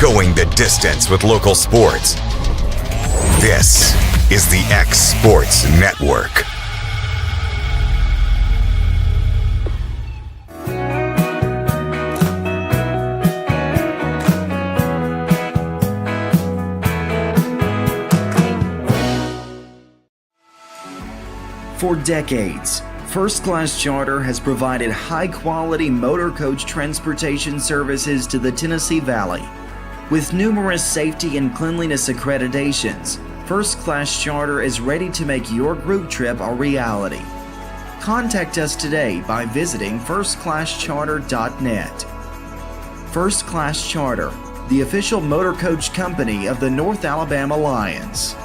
Going the distance with local sports. This is the X Sports Network. For decades, First Class Charter has provided high-quality motor coach transportation services to the Tennessee Valley. With numerous safety and cleanliness accreditations, First Class Charter is ready to make your group trip a reality. Contact us today by visiting firstclasscharter.net. First Class Charter, the official motor coach company of the North Alabama Lions.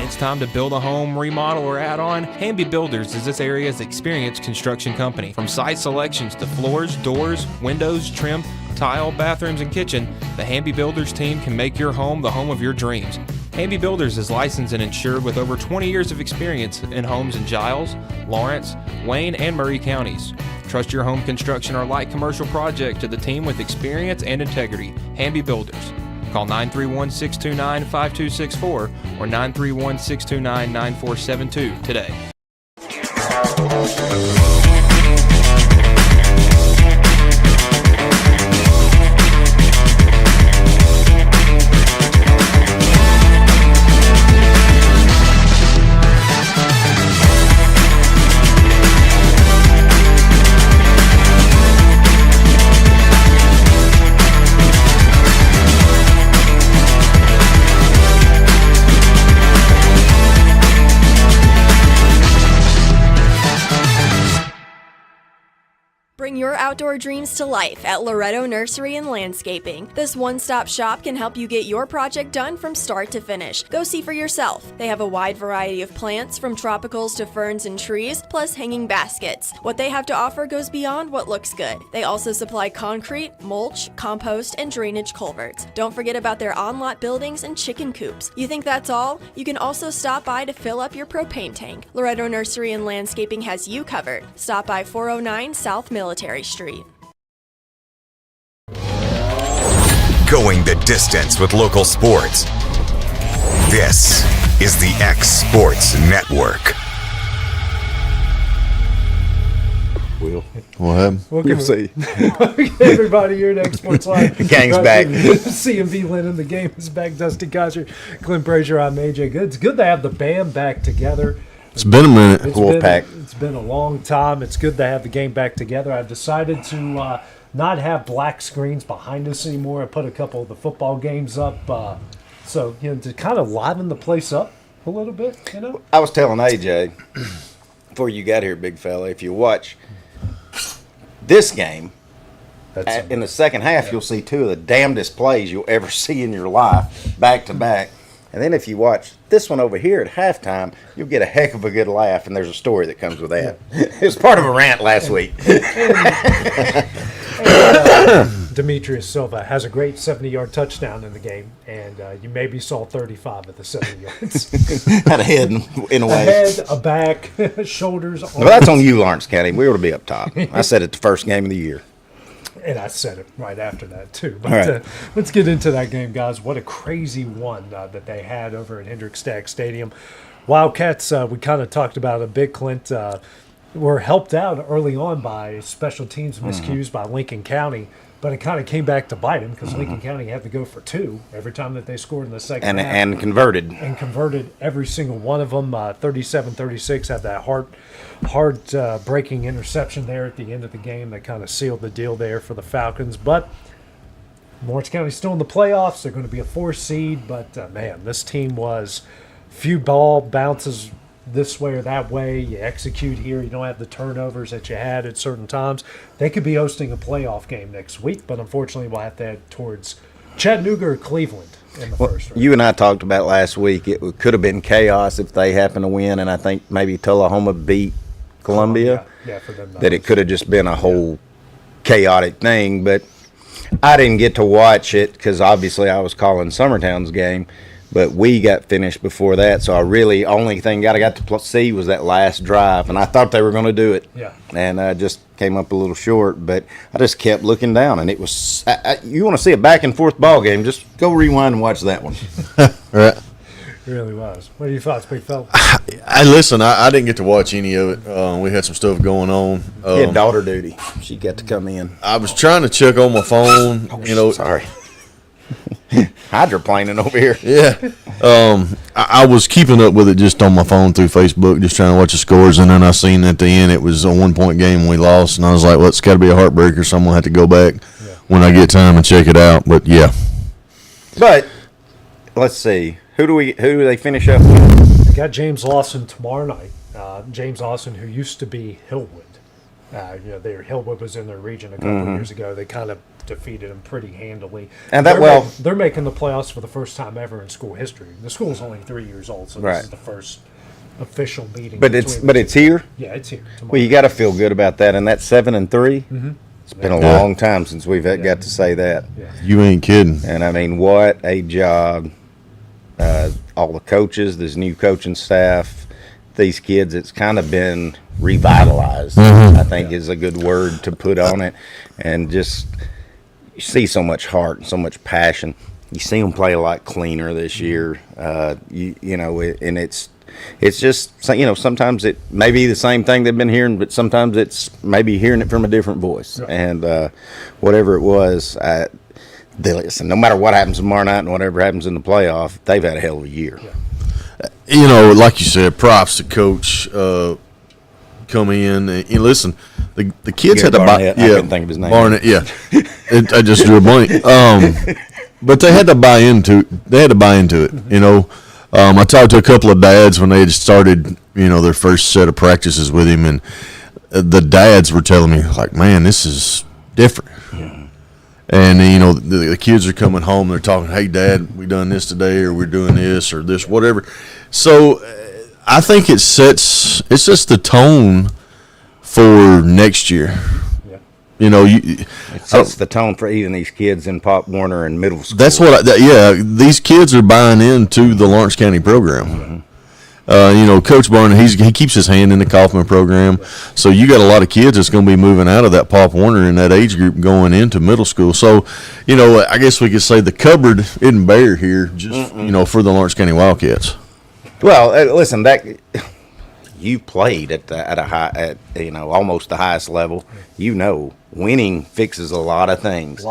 It's time to build a home, remodel, or add on. Hamby Builders is this area's experienced construction company. From site selections to floors, doors, windows, trim, tile, bathrooms, and kitchen, the Hamby Builders team can make your home the home of your dreams. Hamby Builders is licensed and insured with over 20 years of experience in homes in Giles, Lawrence, Wayne, and Murray counties. Trust your home construction or light commercial project to the team with experience and integrity. Hamby Builders. Call 931-629-5264 or 931-629-9472 today. Bring your outdoor dreams to life at Loretto Nursery and Landscaping. This one-stop shop can help you get your project done from start to finish. Go see for yourself. They have a wide variety of plants, from tropicals to ferns and trees, plus hanging baskets. What they have to offer goes beyond what looks good. They also supply concrete, mulch, compost, and drainage culverts. Don't forget about their on-lot buildings and chicken coops. You think that's all? You can also stop by to fill up your propane tank. Loretto Nursery and Landscaping has you covered. Stop by 409 South Military Street. Going the distance with local sports. This is the X Sports Network. We'll see. Everybody here at X Sports Live. Gang's back. CMV Lennon, the game is back. Dusty Kizer, Clint Brazier, I'm AJ Good. It's good to have the band back together. It's been a minute. It's been a long time. It's good to have the game back together. I've decided to not have black screens behind us anymore. I put a couple of the football games up, so to kind of liven the place up a little bit. I was telling AJ before you got here, big fella, if you watch this game in the second half, you'll see two of the damnedest plays you'll ever see in your life, back to back. And then if you watch this one over here at halftime, you'll get a heck of a good laugh, and there's a story that comes with that. It was part of a rant last week. Demetrius Silva has a great 70-yard touchdown in the game, and you maybe saw 35 of the 70 yards. Had a head in a way. A head, a back, shoulders. Well, that's on you, Lawrence County. We ought to be up top. I said it the first game of the year. And I said it right after that, too. But right. Let's get into that game, guys. What a crazy one that they had over at Hendrick Stagg Stadium. Wildcats, we kind of talked about a bit, Clint, were helped out early on by special teams miscues by Lincoln County. But it kind of came back to bite them because Lincoln County had to go for two every time that they scored in the second half. And converted. And converted every single one of them. 37-36 had that heart-breaking interception there at the end of the game that kind of sealed the deal there for the Falcons. But Lawrence County's still in the playoffs. They're going to be a 4th seed. But, man, this team was few ball bounces this way or that way. You execute here. You don't have the turnovers that you had at certain times. They could be hosting a playoff game next week, but unfortunately we'll have to head towards Chattanooga or Cleveland in the first round. You and I talked about last week. It could have been chaos if they happened to win, and I think maybe Tullahoma beat Columbia. Yeah, for them. That it could have just been a whole chaotic thing, but I didn't get to watch it because obviously I was calling Summertown's game. but we got finished before that. So I really only thing I got to see was that last drive, and I thought they were going to do it. Yeah. And I just came up a little short, but I just kept looking down, and it was. You want to see a back and forth ball game? Just go rewind and watch that one. Right. It really was. What are your thoughts, big fella? I didn't get to watch any of it. We had some stuff going on. He had daughter duty. She got to come in. I was trying to check on my phone. Sorry. Hydroplaning over here. Yeah. I was keeping up with it just on my phone through Facebook, just trying to watch the scores, and then I seen at the end it was a 1-point game and we lost, and I was like, well, it's got to be a heartbreaker, so I'm going to have to go back when I get time and check it out. But, yeah. But, let's see. Who do they finish up with? We got James Lawson tomorrow night. James Lawson, who used to be Hillwood. Hillwood was in their region a couple of years ago. They kind of defeated them pretty handily. And they're making the playoffs for the first time ever in school history. The school's only 3 years old, so this is the first official meeting. But it's here. Yeah, it's here tomorrow. Well, you got to feel good about that. And that's 7-3. Mm-hmm. It's been a long time since we've got to say that. Yeah. You ain't kidding. And I mean, what a job! All the coaches, this new coaching staff, these kids. It's kind of been revitalized. I think is a good word to put on it. And just you see so much heart and so much passion. You see them play a lot cleaner this year. And it's just sometimes it may be the same thing they've been hearing, but sometimes it's maybe hearing it from a different voice. Yeah. And whatever it was, listen, no matter what happens tomorrow night and whatever happens in the playoff, they've had a hell of a year. Yeah. Like you said, props to Coach come in. And listen, the kids had to buy. I couldn't think of his name. Barnett, yeah. I just drew a blank. But they had to buy into it. I talked to a couple of dads when they had started, their first set of practices with him, and the dads were telling me, like, man, this is different. Yeah. And, the kids are coming home, they're talking, hey, Dad, we done this today, or we're doing this, or this, whatever. So I think it sets the tone for next year. It sets the tone for even these kids in Pop Warner and middle school. That's these kids are buying into the Lawrence County program. Coach Barnett, he keeps his hand in the Kaufman program. So you got a lot of kids that's going to be moving out of that Pop Warner in that age group going into middle school. So, I guess we could say the cupboard isn't bare here just, for the Lawrence County Wildcats. Well, listen, that you played at almost the highest level. Winning fixes a lot of things.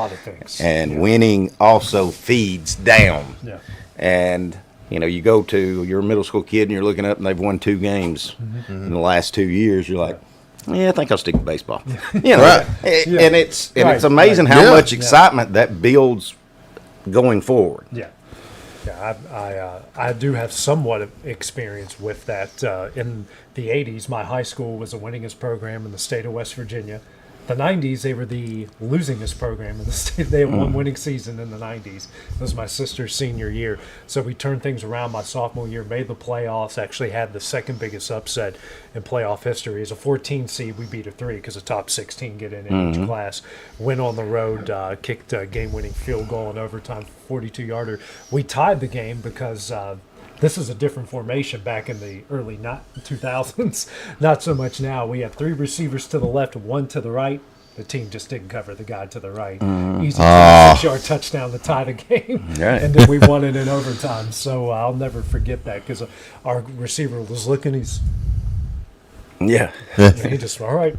And winning also feeds down. Yeah. And you go to your middle school kid and you're looking up and they've won 2 games in the last 2 years. You're like, I think I'll stick to baseball. Right. And it's amazing how much excitement that builds going forward. Yeah. Yeah, I do have somewhat of experience with that. In the 80s, my high school was the winningest program in the state of West Virginia. The 90s, they were the losingest program in the state. They had one winning season in the 90s. It was my sister's senior year. So we turned things around my sophomore year, made the playoffs, actually had the second biggest upset in playoff history. As a 14 seed, we beat a 3 because the top 16 get in each class. Went on the road, kicked a game-winning field goal in overtime, 42-yarder. We tied the game because this is a different formation back in the early 2000s. Not so much now. We have 3 receivers to the left, 1 to the right. The team just didn't cover the guy to the right. Easy 6-yard touchdown to tie the game. Right. And then we won it in overtime. So I'll never forget that because our receiver was looking. Yeah. He just, all right.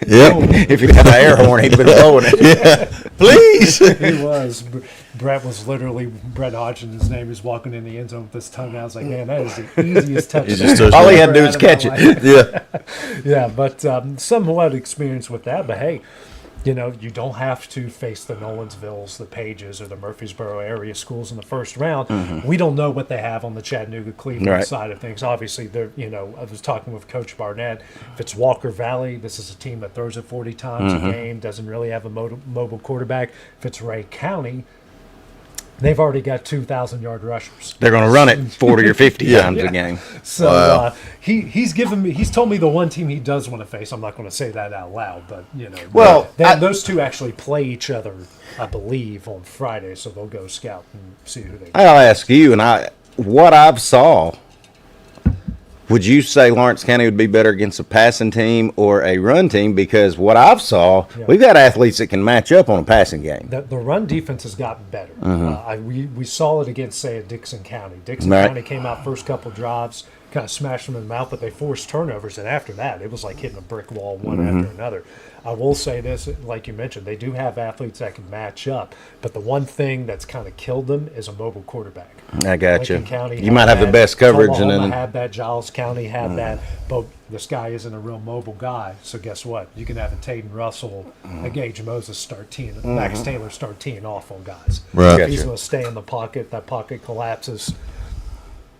Yeah. If he had an air horn, he'd been blowing it. Yeah. Please. He was. Brett Hodgson, his name, is walking in the end zone with his tongue out. I was like, man, that is the easiest touchdown. All he had to do was catch it. Yeah. Yeah, but somewhat experience with that. But, hey, you don't have to face the Nolansvilles, the Pages, or the Murfreesboro area schools in the first round. We don't know what they have on the Chattanooga-Cleveland side of things. Obviously, I was talking with Coach Barnett. If it's Walker Valley, this is a team that throws it 40 times a game, doesn't really have a mobile quarterback. If it's Ray County, they've already got 2,000-yard rushers. They're going to run it 40 or 50 times a game. So he's told me the one team he does want to face. I'm not going to say that out loud, but those two actually play each other, I believe, on Friday. So they'll go scout and see who they. I'll ask you, and what I've saw, would you say Lawrence County would be better against a passing team or a run team? Because what I've saw, we've got athletes that can match up on a passing game. The run defense has gotten better. We saw it against, say, Dixon County. Dixon Right. County came out first couple drives, kind of smashed them in the mouth, but they forced turnovers, and after that, it was like hitting a brick wall one after another. I will say this, like you mentioned, they do have athletes that can match up, but the one thing that's kind of killed them is a mobile quarterback. I got you. Lincoln County You had might have the that, best coverage, and Oklahoma then had that. Giles County had that. But this guy isn't a real mobile guy. So guess what? You can have a Taden Russell, a Gage Moses start teeing, Max Taylor start teeing off on guys. Right. If he's going to stay in the pocket, that pocket collapses.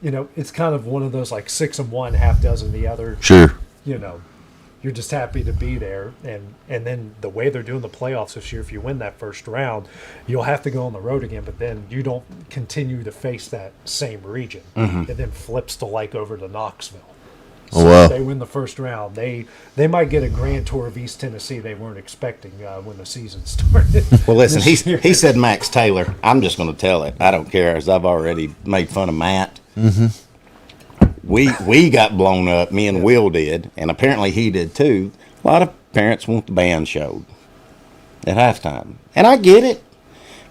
You know, it's kind of one of those like 6 and 1, half dozen the other. Sure. You know, you're just happy to be there, and then the way they're doing the playoffs this year, if you win that first round, you'll have to go on the road again, but then you don't continue to face that same region. It then flips to like over to Knoxville. So Oh, wow. if they win the first round, they might get a grand tour of East Tennessee they weren't expecting when the season started. well, listen, this year. he said Max Taylor. I'm just going to tell it. I don't care, as I've already made fun of Matt. We got blown up. Me and Will did, and apparently he did too. A lot of parents want the band showed at halftime, and I get it.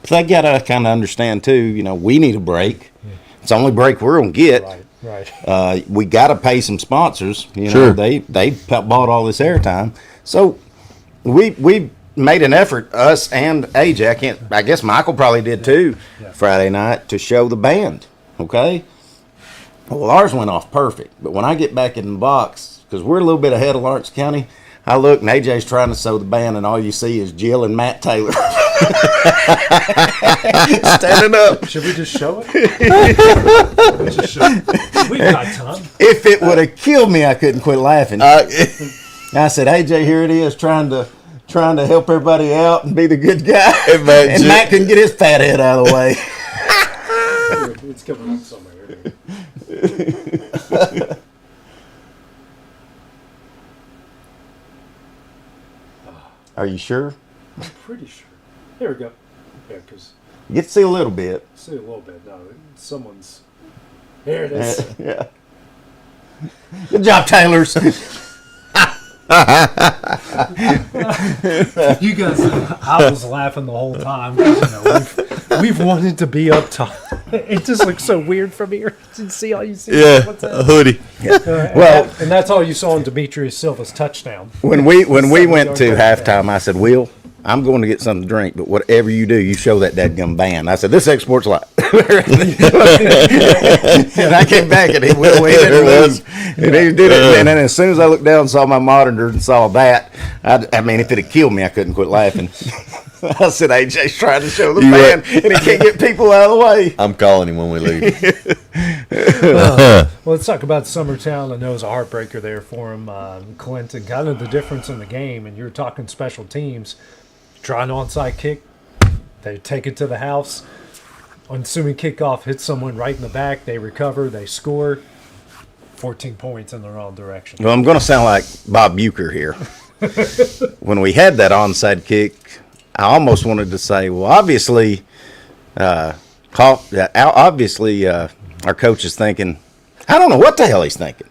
But they got to kind of understand too. You know, we need a break. It's the only break we're gonna get. Right. We got to pay some sponsors. You know, Sure. they bought all this airtime, so we made an effort. Us and AJ. I guess Michael probably did too. Friday night to show the band. Okay. Well, ours went off perfect, but when I get back in the box, because we're a little bit ahead of Lawrence County, I look and AJ's trying to sew the band, and all you see is Jill and Matt Taylor standing up. Should we just show it? We've got time. If it would have killed me, I couldn't quit laughing. I said, AJ, here it is, trying to help everybody out and be the good guy, and Matt couldn't get his fat head out of the way. It's coming up somewhere. Are you sure? I'm pretty sure. There we go. Yeah, because You get to see a little bit. see a little bit. No, someone's. There it is. Yeah. Good job, Taylors. You guys, I was laughing the whole time. 'Cause, you know, we've wanted to be up top. It just looks so weird from here. You see all you see. Yeah, What's a that? hoodie. Well, And that's all you saw in Demetrius Silva's touchdown. when we went 7-yard to touchdown. halftime, I said, Will, I'm going to get something to drink, but whatever you do, you show that dadgum band. I said, this export's live. And I came back and he didn't lose. And he did it. And then as soon as I looked down and saw my monitor and saw that, I mean, if it had killed me, I couldn't quit laughing. I said, AJ's trying to show the band, and he can't get people out of the way. I'm calling him when we leave. Well, let's talk about Summertown. I know it was a heartbreaker there for him, Clint, and kind of the difference in the game. And you're talking special teams. Try an onside kick. They take it to the house. Unassuming kickoff hits someone right in the back. They recover. They score. 14 points in the wrong direction. Well, I'm going to sound like Bob Bucher here. When we had that onside kick, I almost wanted to say, well, obviously, our coach is thinking, I don't know what the hell he's thinking,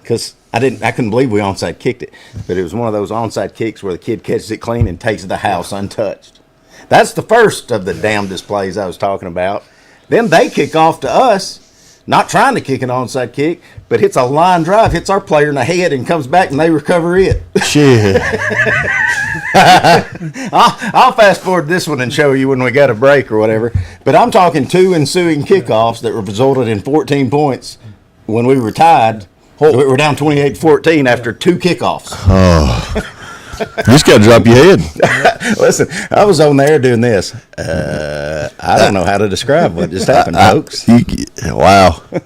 because I couldn't believe we onside kicked it, but it was one of those onside kicks where the kid catches it clean and takes the house untouched. That's the first of the damn displays I was talking about. Then they kick off to us, not trying to kick an onside kick, but hits a line drive, hits our player in the head, and comes back and they recover it. Shit. I'll fast forward this one and show you when we got a break or whatever. But I'm talking 2 ensuing kickoffs that resulted in 14 points when we were tied. We were down 28-14 after 2 kickoffs. You just got to drop your head. Listen, I was on there doing this. I don't know how to describe what just happened, folks. Wow. I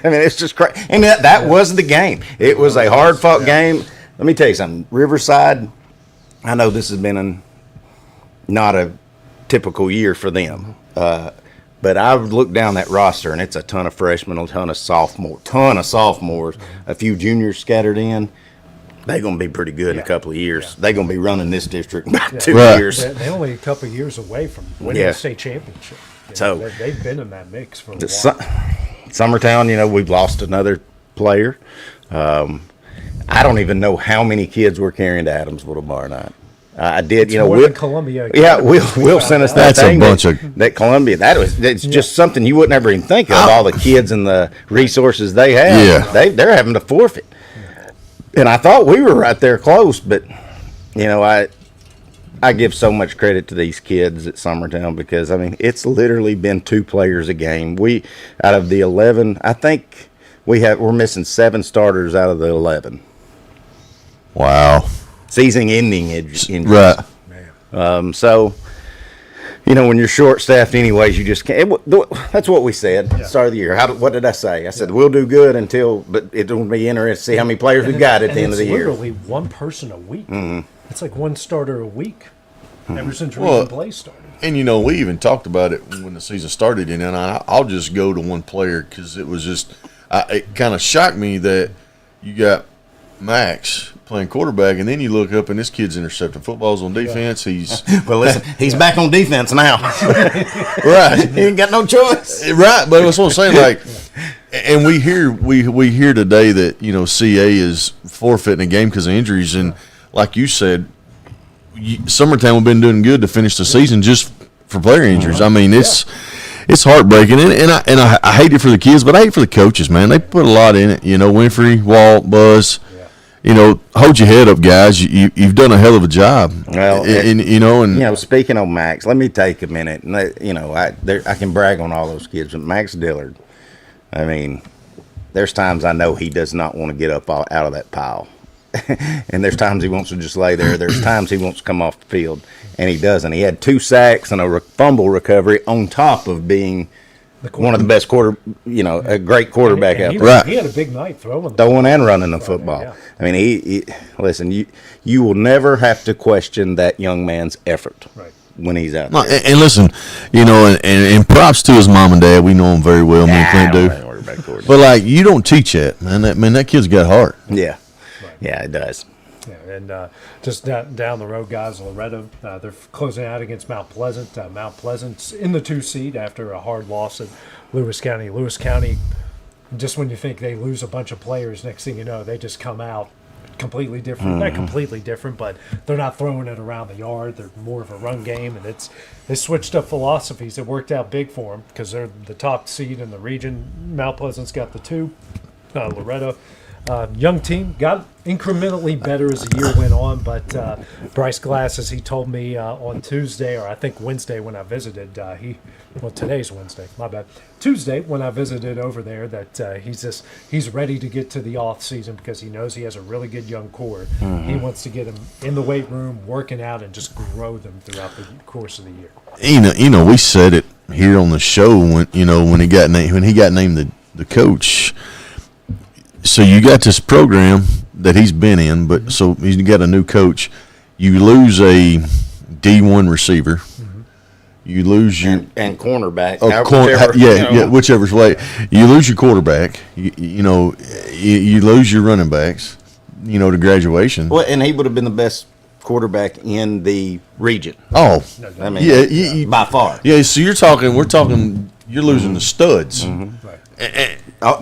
mean, it's just crazy. And that was the game. It was a hard-fought game. Let me tell you something. Riverside, I know this has been not a typical year for them. But I've looked down that roster, and it's a ton of freshmen, a ton of sophomores, a few juniors scattered in. They're going to be pretty good in a couple of years. Yeah. They're going to be running this district in about 2 years. They're only a couple of years away from winning the state championship. So they've been in that mix for a while. Summertown, we've lost another player. I don't even know how many kids we're carrying to Adamsville tomorrow night. I did, More than Columbia. Yeah, Will sent us that That's a thing bunch that Columbia. It's just something you wouldn't ever even think of. All the kids and the resources they have. Yeah. They're having to forfeit. And I thought we were right there close, but I give so much credit to these kids at Summertown because it's literally been 2 players a game. We out of the 11, I think we're missing 7 starters out of the 11. Wow. Season-ending injuries. Right. So, when you're short-staffed anyways, you just can't. That's what we said at the start of the year. What did I say? I said, we'll do good but it'll be interesting to see how many players we got at the end of the year. It's literally one person a week. Mm-hmm. It's like one starter a week ever since Region Play started. And, we even talked about it when the season started, and I'll just go to one player because it was just it kind of shocked me that you got Max playing quarterback, and then you look up and this kid's intercepting footballs on defense. He's well, listen, he's back on defense now. right. He ain't got no choice. Right, but that's what I'm saying. Like, and we hear today that CA is forfeiting a game because of injuries, and like you said, Summertown have been doing good to finish the season just for player injuries. It's heartbreaking, and I hate it for the kids, but I hate it for the coaches, man. They put a lot in it. Winfrey, Walt, Buzz. Hold your head up, guys. You've done a hell of a job. Well, and speaking of Max, let me take a minute. And I can brag on all those kids, but Max Dillard. There's times I know he does not want to get up out of that pile, and there's times he wants to just lay there. There's times he wants to come off the field, and he doesn't. He had 2 sacks and a fumble recovery on top of being one of the best a great quarterback out there. Right. He had a big night throwing and running the football. Yeah. He listen, you will never have to question that young man's effort when he's out there. And listen, and props to his mom and dad. We know him very well. Me and Clint do. But you don't teach that, man. That kid's got heart. Yeah, yeah, it does. Yeah, and just down the road, guys, Loretto, they're closing out against Mount Pleasant. Mount Pleasant's in the 2 seed after a hard loss at Lewis County. Lewis County, just when you think they lose a bunch of players, next thing you know, they just come out completely different. Not completely different, but they're not throwing it around the yard. They're more of a run game, and they switched up philosophies. It worked out big for them because they're the top seed in the region. Mount Pleasant's got the 2. Loretto. Young team got incrementally better as the year went on, but Bryce Glass, as he told me on Tuesday, or I think Wednesday when I visited, today's Wednesday, my bad. Tuesday when I visited over there, that he's ready to get to the off season because he knows he has a really good young core. He wants to get them in the weight room, working out, and just grow them throughout the course of the year. We said it here on the show when he got named the coach. So you got this program that he's been in, but so he's got a new coach. You lose a D1 receiver. You lose your and cornerback. Whichever way. You lose your quarterback. You lose your running backs. To graduation. Well, and he would have been the best quarterback in the region. Oh, by far. Yeah. So we're talking. You're losing the studs. Right. You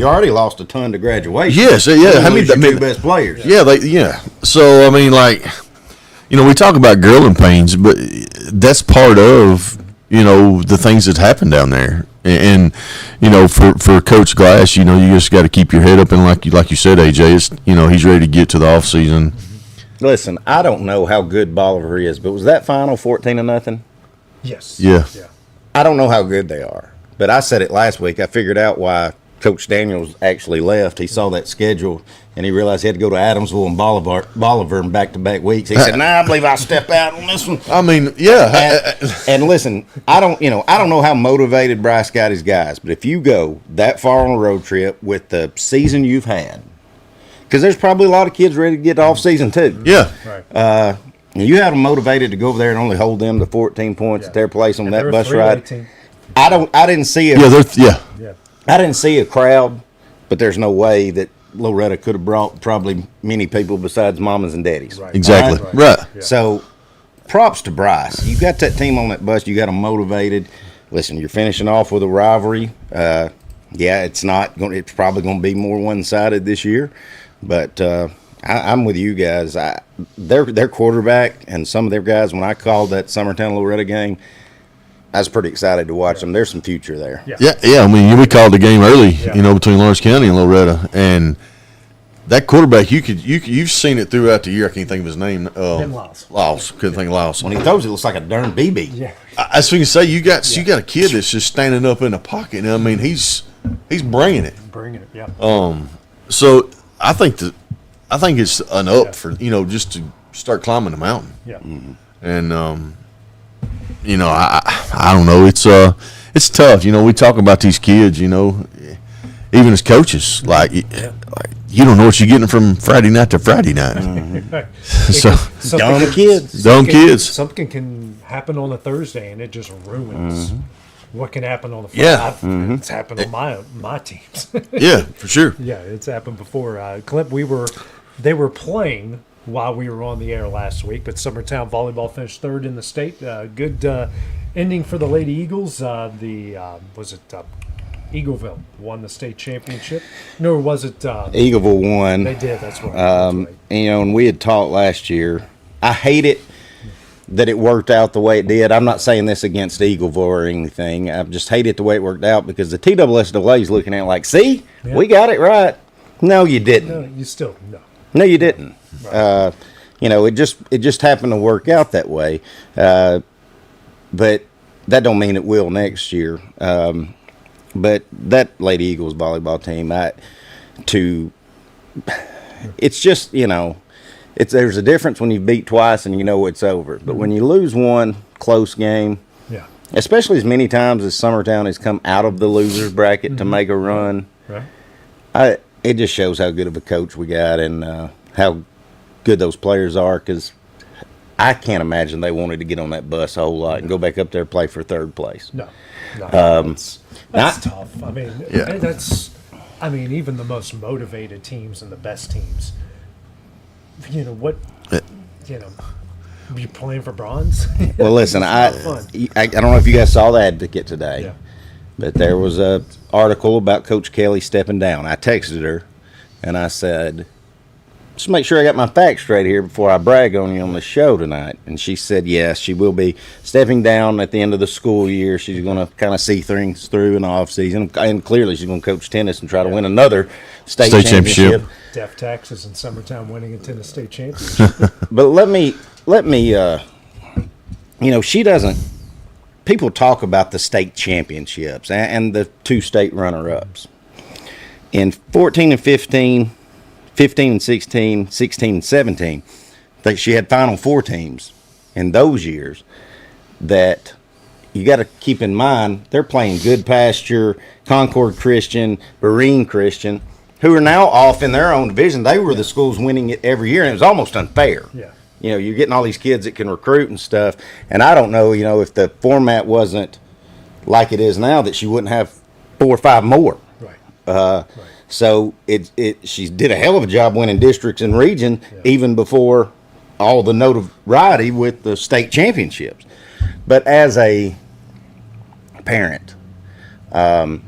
already lost a ton to graduation. Yes, yeah. How many the 2 best players? Yeah, So we talk about growing pains, but that's part of the things that happen down there. And for Coach Glass, you just got to keep your head up, and like you said, AJ, it's he's ready to get to the off season. Listen, I don't know how good Bolivar is, but was that final 14-0? Yes. Yeah. I don't know how good they are. But I said it last week. I figured out why Coach Daniels actually left. He saw that schedule, and he realized he had to go to Adamsville and Bolivar in back-to-back weeks. He said, I believe I'll step out on this one. And listen, I don't know how motivated Bryce got his guys, but if you go that far on a road trip with the season you've had, because there's probably a lot of kids ready to get off season too. Yeah. Right. You have them motivated to go over there and only hold them to 14 points at their place on that bus ride. Team. I didn't see it. I didn't see a crowd, but there's no way that Loretta could have brought probably many people besides mamas and daddies. Right. Exactly. Right. So, props to Bryce. You got that team on that bus. You got them motivated. listen, you're finishing off with a rivalry. It's probably going to be more one-sided this year, but I'm with you guys. Their quarterback and some of their guys, when I called that Summertown Loretta game, I was pretty excited to watch them. There's some future there. Yeah. I mean, we called the game early, between Lawrence County and Loretta, and that quarterback, you've seen it throughout the year. I can't think of his name. Lyles. Couldn't think of Lyles. When he throws, it looks like a darn BB. Yeah. I was going to say, you got a kid that's just standing up in the pocket. And I mean, he's bringing it. Yeah. So I think it's an up for just to start climbing the mountain. Yeah. Mm-hmm. And I don't know. It's tough. We talk about these kids. Even as coaches, like you don't know what you're getting from Friday night to Friday night. Mm-hmm. So dumb kids. Something can happen on a Thursday, and it just ruins what can happen on a Friday. Yeah. It's happened on my teams. Yeah, for sure. Yeah, it's happened before. Clint, they were playing while we were on the air last week, but Summertown Volleyball finished third in the state. Good ending for the Lady Eagles. Eagleville won the state championship. No, was it? Eagleville won. They did. That's right. And we had talked last year. I hate it that it worked out the way it did. I'm not saying this against Eagleville or anything. I just hate it the way it worked out because the TSSAA is looking at it like, see, we got it right. No, you didn't. No, you still no. No, you didn't. Right. It just happened to work out that way. But that don't mean it will next year. But that Lady Eagles volleyball team, it's just, there's a difference when you beat twice and it's over. But when you lose one close game, especially as many times as Summertown has come out of the losers bracket to make a run, it just shows how good of a coach we got and how good those players are, because I can't imagine they wanted to get on that bus a whole lot and go back up there and play for third place. No. That's tough. I mean, even the most motivated teams and the best teams, you're playing for bronze. Well, listen, I don't know if you guys saw the Advocate today, but there was a article about Coach Kelly stepping down. I texted her, and I said, just make sure I got my facts straight here before I brag on you on the show tonight. And she said, yes, she will be stepping down at the end of the school year. She's going to kind of see things through in the offseason. And clearly she's going to coach tennis and try to win another state championship. Death taxes in Summertown winning a tennis state championship. But let me, she doesn't, people talk about the state championships and the two state runner-ups. In 14 and 15 and 16, 16 and 17, she had Final Four teams in those years that you got to keep in mind. They're playing Good Pasture, Concord Christian, Berrien Christian, who are now off in their own division. They were the schools winning it every year, and it was almost unfair. Yeah. You're getting all these kids that can recruit and stuff, and I don't know, if the format wasn't like it is now, that she wouldn't have 4 or 5 more. Right. So she did a hell of a job winning districts and region even before all the notoriety with the state championships. But as a parent,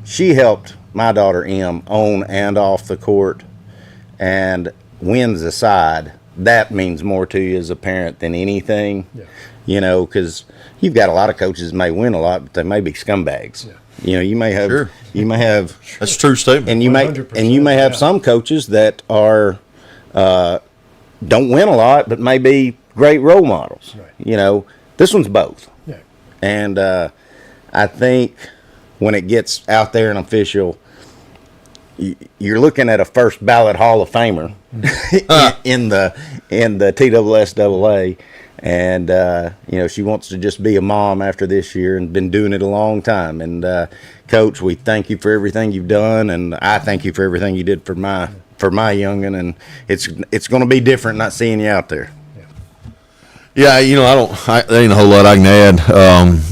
she helped my daughter M on and off the court, and wins aside, that means more to you as a parent than anything. Because you've got a lot of coaches that may win a lot, but they may be scumbags. You may have, That's a true statement. and you may have some coaches that are don't win a lot, but may be great role models. Right. This one's both. Yeah. And I think when it gets out there and official, you're looking at a first ballot Hall of Famer in the TSSAA. And, she wants to just be a mom after this year and been doing it a long time. And, Coach, we thank you for everything you've done. And I thank you for everything you did for my youngin'. And it's going to be different not seeing you out there. Yeah, there ain't a whole lot I can add.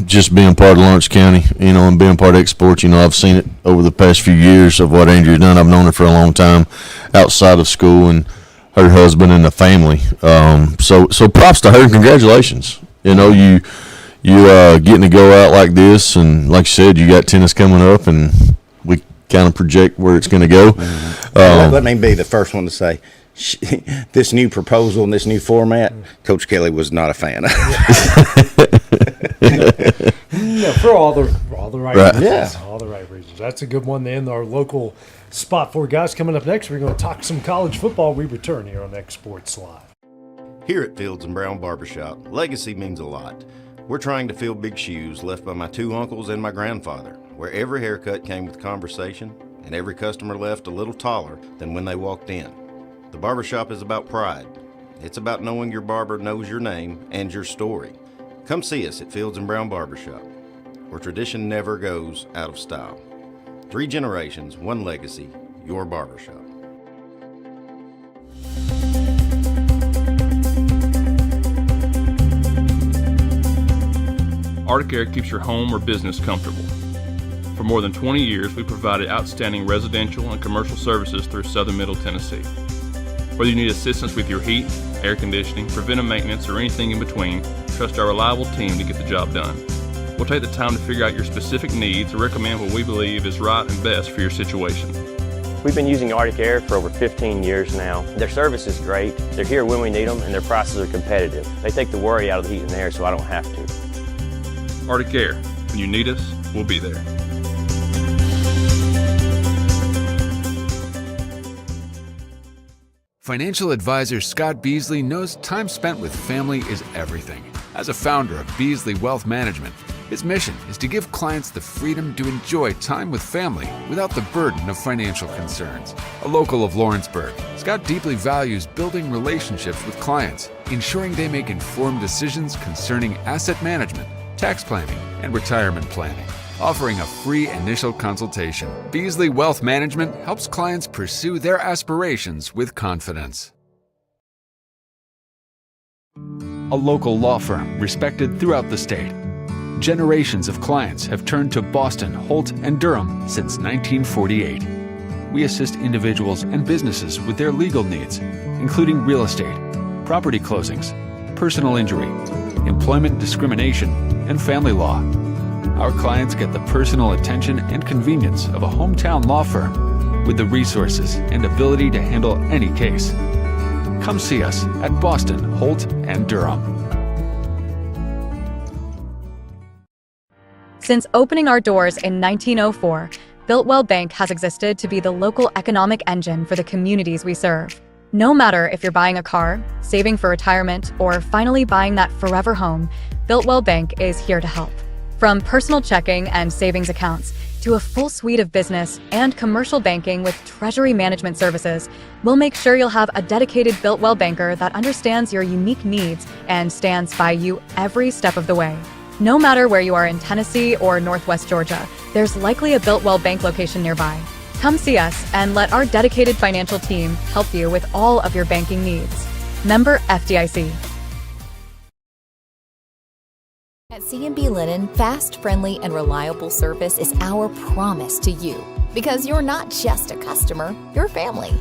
Just being part of Lawrence County, and being part of X-Sports, I've seen it over the past few years of what Andrew's done. I've known her for a long time outside of school, and her husband and the family. So props to her and congratulations. You you getting to go out like this, and like you said, you got tennis coming up, and we kind of project where it's going to go. Let me be the first one to say, this new proposal and this new format, Coach Kelly was not a fan of. Yeah, for all the right reasons. Yeah. All the right reasons. That's a good one to end our local spot for, guys. Coming up next, we're going to talk some college football. We return here on X Sports Live. Here at Fields and Brown Barbershop, legacy means a lot. We're trying to fill big shoes left by my two uncles and my grandfather, where every haircut came with conversation and every customer left a little taller than when they walked in. The barbershop is about pride. It's about knowing your barber knows your name and your story. Come see us at Fields and Brown Barbershop, where tradition never goes out of style. 3 generations, 1 legacy, your barbershop. Arctic Air keeps your home or business comfortable. For more than 20 years, we've provided outstanding residential and commercial services through southern Middle Tennessee. Whether you need assistance with your heat, air conditioning, preventive maintenance, or anything in between, trust our reliable team to get the job done. We'll take the time to figure out your specific needs and recommend what we believe is right and best for your situation. We've been using Arctic Air for over 15 years now. Their service is great, they're here when we need them, and their prices are competitive. They take the worry out of the heat and air so I don't have to. Arctic Air, when you need us, we'll be there. Financial advisor Scott Beasley knows time spent with family is everything. As a founder of Beasley Wealth Management, his mission is to give clients the freedom to enjoy time with family without the burden of financial concerns. A local of Lawrenceburg, Scott deeply values building relationships with clients, ensuring they make informed decisions concerning asset management, tax planning, and retirement planning. Offering a free initial consultation, Beasley Wealth Management helps clients pursue their aspirations with confidence. A local law firm respected throughout the state. Generations of clients have turned to Boston, Holt, and Durham since 1948. We assist individuals and businesses with their legal needs, including real estate, property closings, personal injury, employment discrimination, and family law. Our clients get the personal attention and convenience of a hometown law firm with the resources and ability to handle any case. Come see us at Boston, Holt, and Durham. Since opening our doors in 1904, Builtwell Bank has existed to be the local economic engine for the communities we serve. No matter if you're buying a car, saving for retirement, or finally buying that forever home, Builtwell Bank is here to help. From personal checking and savings accounts to a full suite of business and commercial banking with treasury management services, we'll make sure you'll have a dedicated Builtwell banker that understands your unique needs and stands by you every step of the way. No matter where you are in Tennessee or Northwest Georgia, there's likely a Builtwell Bank location nearby. Come see us and let our dedicated financial team help you with all of your banking needs. Member FDIC. At C&B Linen, fast, friendly, and reliable service is our promise to you. Because you're not just a customer, you're family.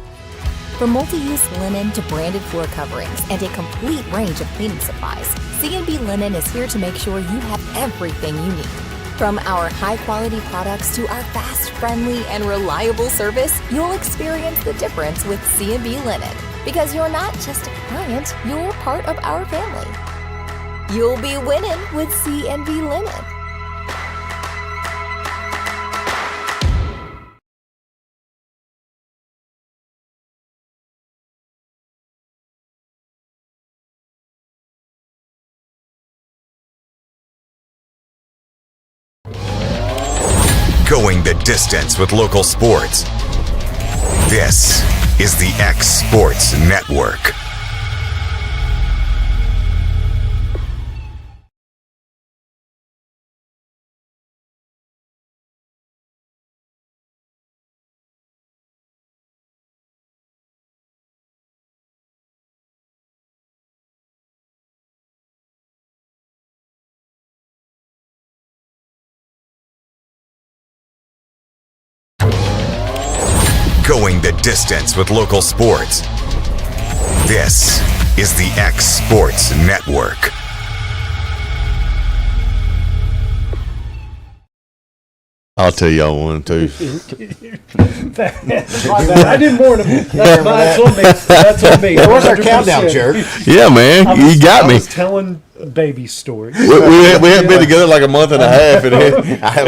From multi-use linen to branded floor coverings and a complete range of cleaning supplies, C&B Linen is here to make sure you have everything you need. From our high-quality products to our fast, friendly, and reliable service, you'll experience the difference with C&B Linen. Because you're not just a client, you're part of our family. You'll be winning with C&B Linen. Going the distance with local sports. This is the X Sports Network. Going the distance with local sports. This is the X Sports Network. I'll tell y'all one too. I didn't warn him. That's on me. That's on me. Where's our countdown, jerk? Yeah, man, you got me. I was telling baby stories. We hadn't been together like a month and a half.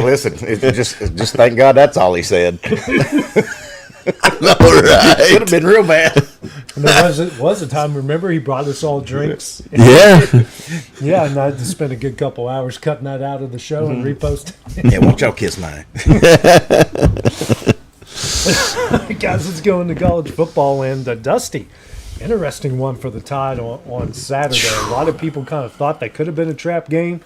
Listen, just thank God that's all he said. No, right? Could have been real bad. And there was a time, remember, he brought us all drinks. Yeah. Yeah, and I had to spend a good couple hours cutting that out of the show and reposting. Yeah, won't y'all kiss mine? Guys, let's go into college football. And Dusty, interesting one for the Tide on Saturday. A lot of people kind of thought that could have been a trap game.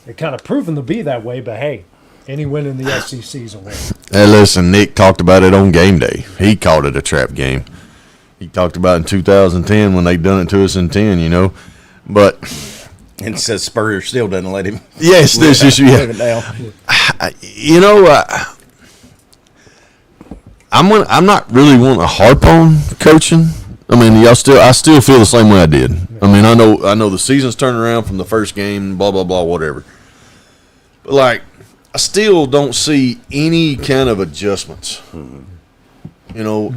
It kind of proven to be that way, but hey, any win in the SEC is a win. Hey, listen, Nick talked about it on game day. He called it a trap game. He talked about in 2010 when they done it to us in 10, you know. But and says Spurrier still doesn't let him. Yes, this issue. Yeah. You know, I'm not really wanting to harp on coaching. I mean, I still feel the same way I did. I mean, I know the season's turned around from the first game, blah blah blah, whatever. But like, I still don't see any kind of adjustments. Mm-hmm. You know,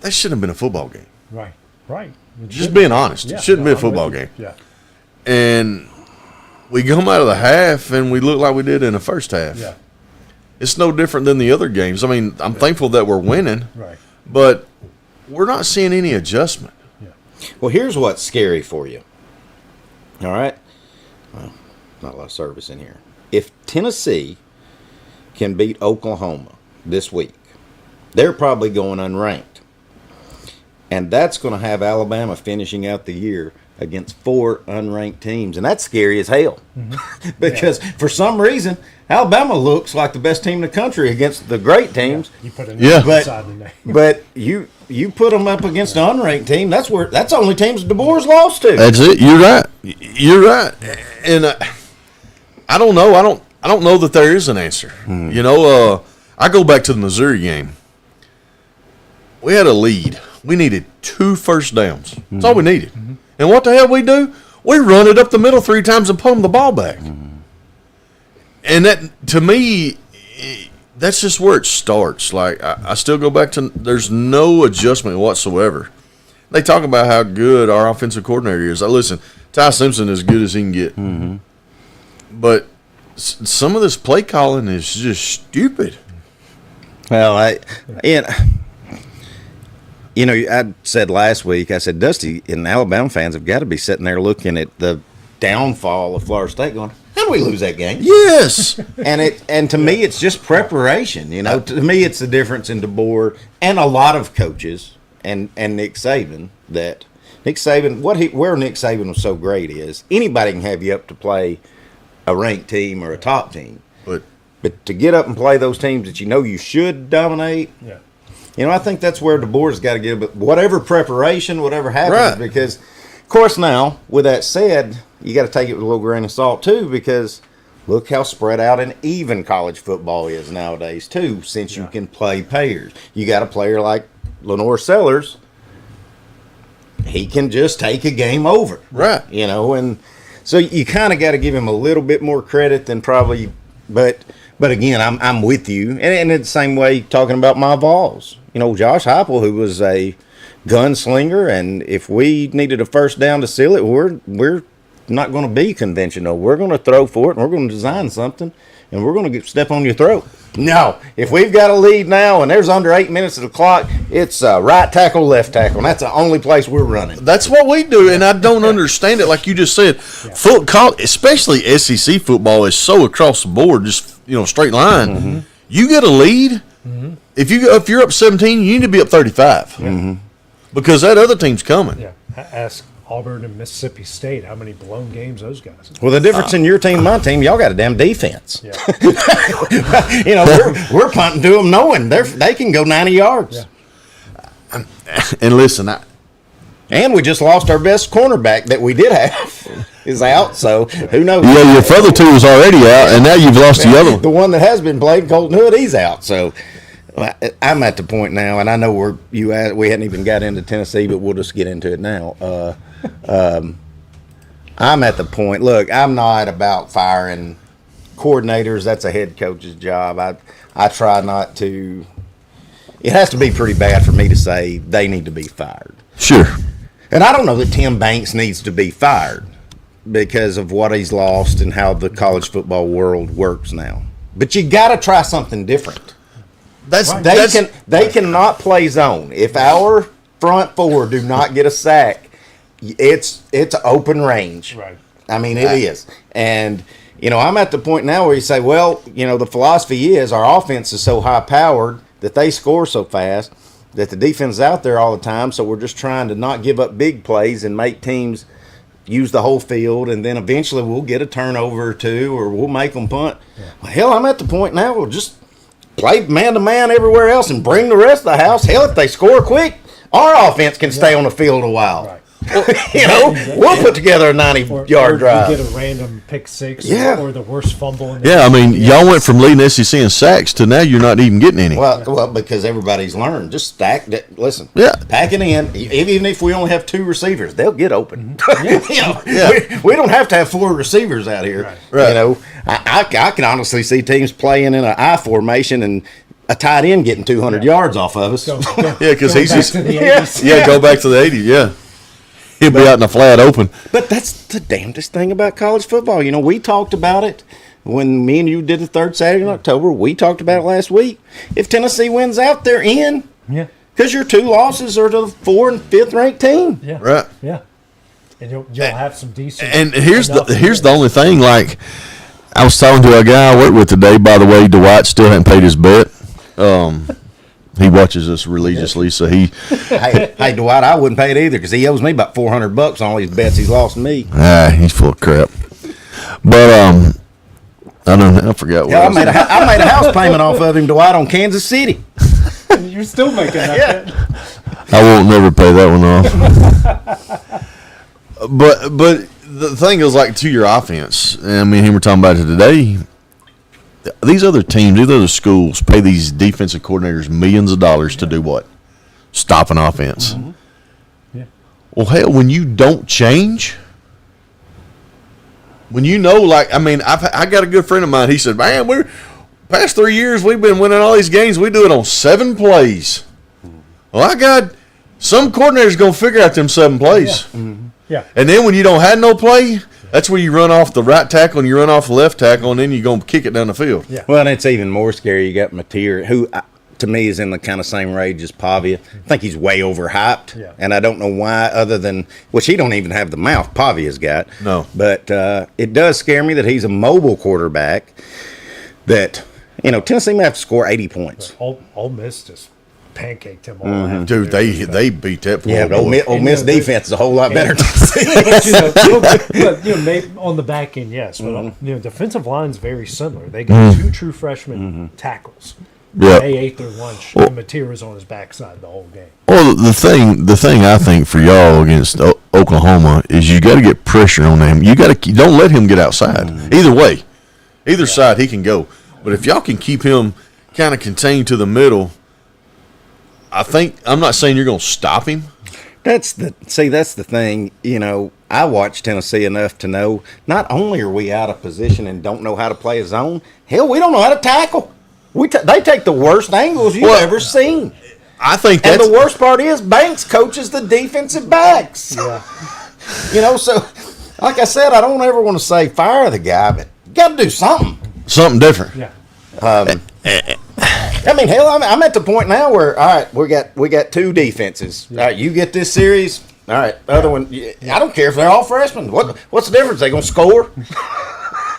that shouldn't have been a football game. Right. Just being honest, it shouldn't be a football game. Yeah. And we come out of the half and we look like we did in the first half. Yeah. It's no different than the other games. I mean, I'm thankful that we're winning. Right. But we're not seeing any adjustment. Yeah. Well, here's what's scary for you. All right? Well, not a lot of service in here. If Tennessee can beat Oklahoma this week, they're probably going unranked. And that's going to have Alabama finishing out the year against 4 unranked teams. And that's scary as hell. Mm-hmm. Because for some reason, Alabama looks like the best team in the country against the great teams. Yeah. You put it inside the name. But you put them up against an unranked team, that's the only teams DeBoer's lost to. That's it. You're right. And I don't know. I don't know that there is an answer. Mm. You know, I go back to the Missouri game. We had a lead. We needed 2 first downs. That's all we needed. Mm-hmm. And what the hell we do? We run it up the middle 3 times and pull them the ball back. Mm-hmm. And that, to me, that's just where it starts. Like, I still go back to there's no adjustment whatsoever. They talk about how good our offensive coordinator is. Listen, Ty Simpson is as good as he can get. Mm-hmm. But some of this play calling is just stupid. Well, I said last week, I said, Dusty and Alabama fans have got to be sitting there looking at the downfall of Florida State going, how do we lose that game? Yes. And to me, it's just preparation. You know, to me, it's the difference in DeBoer and a lot of coaches and Nick Saban that Nick Saban, where Nick Saban was so great is anybody can have you up to play a ranked team or a top team. But to get up and play those teams that you know you should dominate, you know, I think that's where DeBoer's got to get. But whatever preparation, whatever happens, because, of course, now, with that said, you got to take it with a little grain of salt, too, because look how spread out and even college football is nowadays, too, since you can play payers. You got a player like Lenore Sellers, he can just take a game over. Right. You know, and so you kind of got to give him a little bit more credit than probably, but again, I'm with you. And in the same way, talking about my Vols. You know, Josh Heupel, who was a gunslinger, and if we needed a first down to seal it, we're not going to be conventional. We're going to throw for it, and we're going to design something, and we're going to step on your throat. No, if we've got a lead now and there's under 8 minutes of the clock, it's right tackle, left tackle, and that's the only place we're running. That's what we do, and I don't understand it. Like you just said, especially SEC football is so across the board, just straight line. Mm-hmm. You get a lead. Mm-hmm. If you're up 17, you need to be up 35 because that other team's coming. Yeah, ask Auburn and Mississippi State how many blown games those guys have. Well, the difference in your team and my team, y'all got a damn defense. Yeah. we're punting to them knowing they can go 90 yards. Yeah. And listen, and we just lost our best cornerback that we did have is out, so who knows? Yeah, your further 2 was already out, and now you've lost the other one. The one that has been played, Colton Hood, he's out. So I'm at the point now, and I know we hadn't even got into Tennessee, but we'll just get into it now. I'm at the point. Look, I'm not about firing coordinators, that's a head coach's job. I try not to. It has to be pretty bad for me to say they need to be fired. Sure. And I don't know that Tim Banks needs to be fired because of what he's lost and how the college football world works now. But you got to try something different. They cannot play zone. If our front four do not get a sack, it's open range. Right. I mean, it is. And, I'm at the point now where you say, well, the philosophy is our offense is so high-powered that they score so fast that the defense is out there all the time, so we're just trying to not give up big plays and make teams use the whole field, and then eventually we'll get a turnover or two, or we'll make them punt. Yeah. Well, hell, I'm at the point now we'll just play man-to-man everywhere else and bring the rest of the house. Hell, if they score quick, our offense can stay on the field a while. Right. We'll put together a 90-yard drive. Get a random pick six or the worst fumble. Y'all went from leading SEC in sacks to now you're not even getting any. Well, because everybody's learned. Just stack that. Listen, pack it in. Even if we only have 2 receivers, they'll get open. We don't have to have 4 receivers out here. Right. I can honestly see teams playing in an I formation and a tight end getting 200 yards off of us. Because he's just go back to the 80s. Yeah. He'll be out in the flat open. But that's the damnedest thing about college football. We talked about it when me and you did the third Saturday in October. We talked about it last week. If Tennessee wins out, they're in. Yeah. Because your 2 losses are to the 4th and 5th ranked team. Yeah. Right. Yeah. And you'll have some decent. And here's the only thing. Like, I was talking to a guy I worked with today. By the way, Dwight still hadn't paid his bet. He watches us religiously, so he. Hey, Dwight, I wouldn't pay it either because he owes me about $400 on all these bets he's lost me. He's full of crap. But I forgot what. I made a house payment off of him, Dwight, on Kansas City. You're still making that bet. I won't never pay that one off. But the thing is, like, to your offense. I mean, we were talking about it today. These other teams, these other schools pay these defensive coordinators millions of dollars to do what? Stop an offense. Mm-hmm. Yeah. Well, hell, when you don't change, when I got a good friend of mine. He said, "Man, we're past 3 years we've been winning all these games. We do it on 7 plays." Well, I got some coordinators gonna figure out them 7 plays. Yeah. Mm-hmm. Yeah. And then when you don't have no play. That's where you run off the right tackle and you run off the left tackle, and then you're going to kick it down the field. Yeah. Well, and it's even more scary. You got Mateer, who to me is in the kind of same range as Pavia. I think he's way overhyped, and I don't know why other than – which he don't even have the mouth Pavia's got. No. But it does scare me that he's a mobile quarterback that, Tennessee may have to score 80 points. Ole Miss just pancaked him all. Mm-hmm. Dude, they beat that. Yeah, but Ole Miss defense is a whole lot better. But maybe on the back end, yes. But defensive line's very similar. They got 2 true freshman tackles. Yeah. They ate their lunch. And Mateer was on his backside the whole game. Well, the thing I think for y'all against Oklahoma is you got to get pressure on them. You don't let him get outside. Either way, either side he can go. But if y'all can keep him kind of contained to the middle. I'm not saying you're going to stop him. That's the thing. I watch Tennessee enough to know not only are we out of position and don't know how to play a zone, hell, we don't know how to tackle. They take the worst angles you've ever seen. I think and the worst part is Banks coaches the defensive backs. Yeah. So like I said, I don't ever want to say fire the guy, but you got to do something. Something different. Yeah. I mean, hell, I'm at the point now where, all right, we got 2 defenses. All right, you get this series. All right, other one. I don't care if they're all freshmen. What's the difference? They gonna score?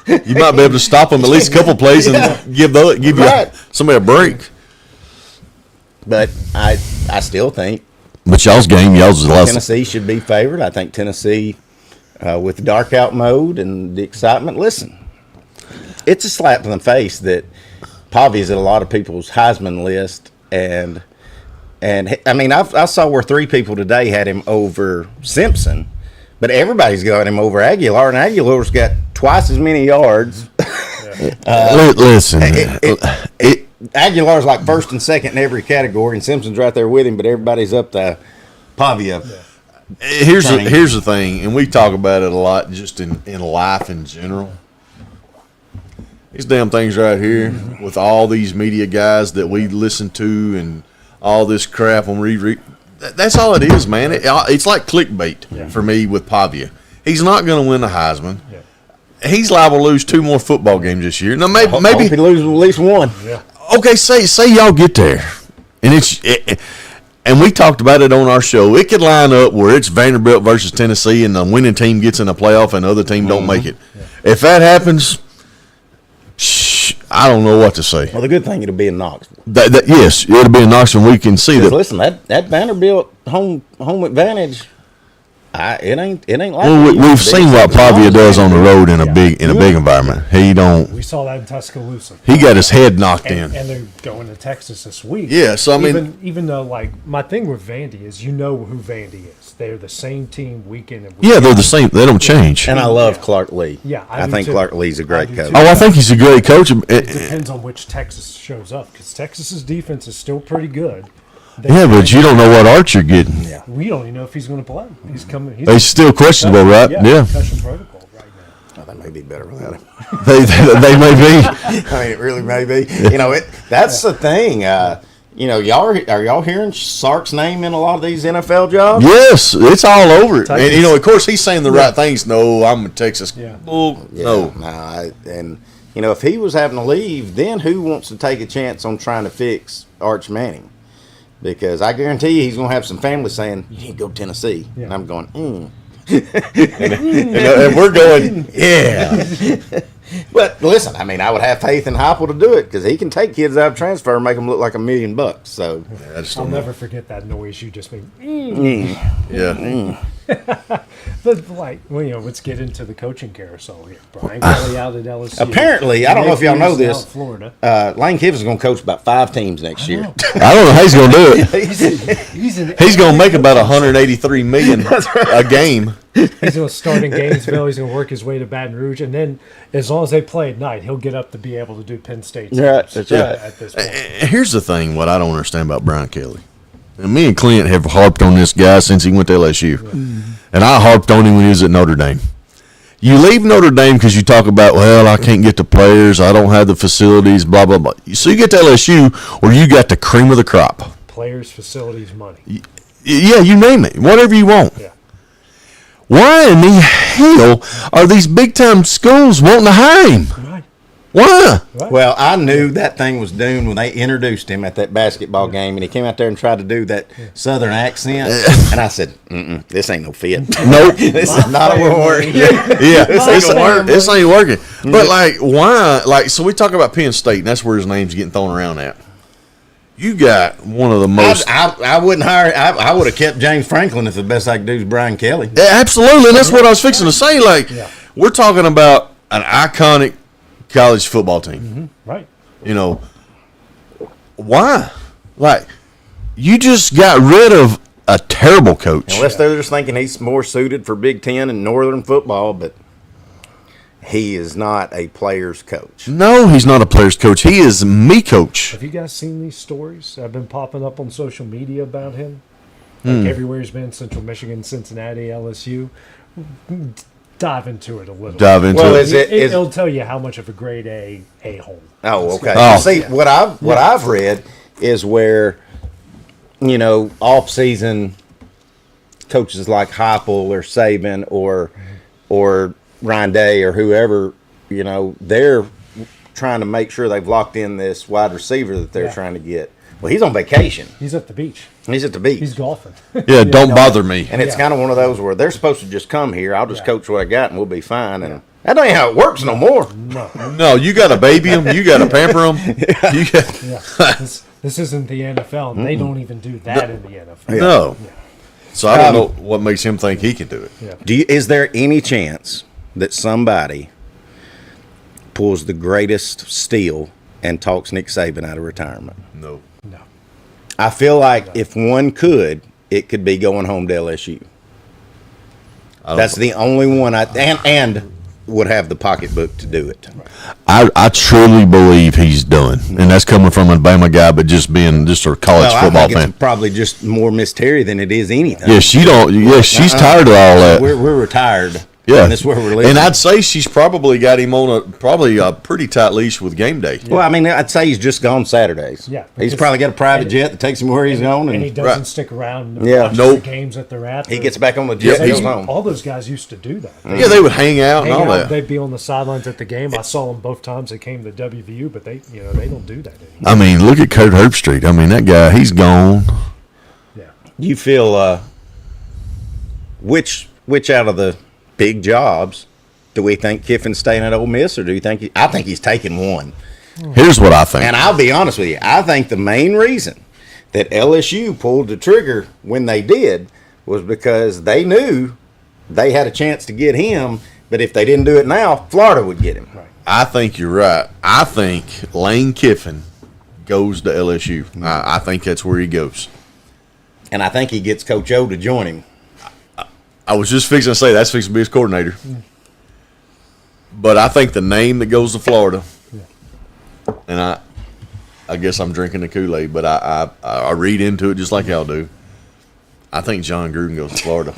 You might be able to stop them at least a couple plays and give you somebody a break. But I still think. But y'all's Tennessee should be favored. I think Tennessee, with the dark out mode and the excitement. Listen, it's a slap in the face that Pavia's at a lot of people's Heisman list, and I mean I saw where 3 people today had him over Simpson, but everybody's got him over Aguilar, and Aguilar's got twice as many yards. Listen, Aguilar's like first and second in every category, and Simpson's right there with him, but everybody's up to Pavia. Yeah. Here's the thing, and we talk about it a lot just in life in general. these damn things right here with all these media guys that we listen to and all this crap on read. That's all it is, man. It's like clickbait for me with Pavia. He's not going to win the Heisman. Yeah. He's liable to lose 2 more football games this year. Now maybe he loses at least 1. Yeah. Okay, say y'all get there, and and we talked about it on our show. It could line up where it's Vanderbilt versus Tennessee, and the winning team gets in the playoff, and the other team don't make it. Yeah. If that happens, I don't know what to say. Well, the good thing, it'll be in Knoxville. Yes, it'll be in Knoxville. We can see that. Listen, that Vanderbilt home advantage. It ain't like. Well, we've seen what Pavia does on the road in a big environment. He don't. We saw that in Tuscaloosa. He got his head knocked in. And they're going to Texas this week. Yeah, so I mean, even though like my thing with Vandy is who Vandy is. They're the same team week in and week. Yeah, they're the same. They don't change. And I love Clark Lee. Yeah, I think Clark Lee's a great coach. Oh, I think he's a great coach. It depends on which Texas shows up because Texas's defense is still pretty good. But you don't know what Arch you're getting. Yeah. We don't even know if he's going to play. He's coming. He's still questionable, right? Yeah. Concussion protocol right now. Oh, they may be better without him. they may be. I mean, it really may be. That's the thing. Are y'all hearing Sark's name in a lot of these NFL jobs? Yes, it's all over it. And of course, he's saying the right things. No, I'm in Texas. Yeah. No. If he was having to leave, then who wants to take a chance on trying to fix Arch Manning? Because I guarantee you he's going to have some family saying, you need to go to Tennessee. Yeah. And I'm going, and we're going, yeah. But listen, I mean, I would have faith in Heupel to do it because he can take kids out of transfer and make them look like $1 million. So I'll never forget that noise you just made. Yeah. But let's get into the coaching carousel here. Brian Kelly out at LSU. Apparently, I don't know if y'all know this. Florida. Lane Kiffin's going to coach about 5 teams next year. I don't know how he's going to do it. He's going to make about $183 million a game. He's going to start in Gainesville. He's going to work his way to Baton Rouge, and then as long as they play at night, he'll get up to be able to do Penn State. That's right. At this point. Here's the thing: what I don't understand about Brian Kelly. And me and Clint have harped on this guy since he went to LSU, and I harped on him when he was at Notre Dame. You leave Notre Dame because you talk about, well, I can't get the players, I don't have the facilities, blah blah blah. So you get to LSU where you got the cream of the crop. Players, facilities, money. Yeah, you name it, whatever you want. Yeah. Why in the hell are these big-time schools wanting to hire him? Right. Why? Right. Well, I knew that thing was doomed when they introduced him at that basketball game, and he came out there and tried to do that Southern accent, and I said, this ain't no fit. Nope. This is not going to work. Yeah, this ain't working. But, why? So we talk about Penn State, and that's where his name's getting thrown around at. You got one of the most. I wouldn't hire. I would have kept James Franklin if the best I could do is Brian Kelly. Yeah, absolutely. And that's what I was fixing to say. We're talking about an iconic college football team. Mm-hmm. Right. Why? You just got rid of a terrible coach. Unless they're just thinking he's more suited for Big Ten and Northern football, but he is not a player's coach. No, he's not a player's coach. He is me coach. Have you guys seen these stories that have been popping up on social media about him? Everywhere he's been, Central Michigan, Cincinnati, LSU. Dive into it a little. It'll tell you how much of a grade A-hole. Oh, okay. See, what I've read is where, off-season coaches like Heupel or Saban or Ryan Day or whoever, they're trying to make sure they've locked in this wide receiver that they're trying to get. Well, he's on vacation. He's at the beach. He's golfing. Yeah, don't bother me. And it's kind of one of those where they're supposed to just come here. I'll just coach what I got, and we'll be fine. And that ain't how it works no more. No, you got to baby them. You got to pamper them. This isn't the NFL, and they don't even do that in the NFL. No. Yeah. So I don't know what makes him think he can do it. Yeah. Is there any chance that somebody pulls the greatest steal and talks Nick Saban out of retirement? No. I feel like if one could, it could be going home to LSU. That's the only one and would have the pocketbook to do it. I truly believe he's done, and that's coming from a Bama guy, but just being just a college football fan. It's probably just more Miss Terry than it is anything. Yeah, she's tired of all that. We're retired. Yeah, and that's where we're living. And I'd say she's probably got him on a pretty tight leash with game day. Well, I mean, I'd say he's just gone Saturdays. Yeah, he's probably got a private jet that takes him where he's going, and he doesn't stick around. Yeah, the games that they're at. He gets back on the jet and goes home. All those guys used to do that. Yeah, they would hang out and all that. They'd be on the sidelines at the game. I saw them both times they came to WVU, but they don't do that anymore. I mean, look at Kurt Herbstreit. I mean, that guy, he's gone. Yeah. You feel which out of the big jobs do we think Kiffin's staying at Ole Miss, or do you think I think he's taking one? Here's what I think. And I'll be honest with you. I think the main reason that LSU pulled the trigger when they did was because they knew they had a chance to get him, but if they didn't do it now, Florida would get him. Right. I think you're right. I think Lane Kiffin goes to LSU. I think that's where he goes. And I think he gets Coach O to join him. I was just fixing to say that's fixing to be his coordinator. But I think the name that goes to Florida, and I guess I'm drinking the Kool-Aid, but I read into it just like y'all do. I think John Gruden goes to Florida.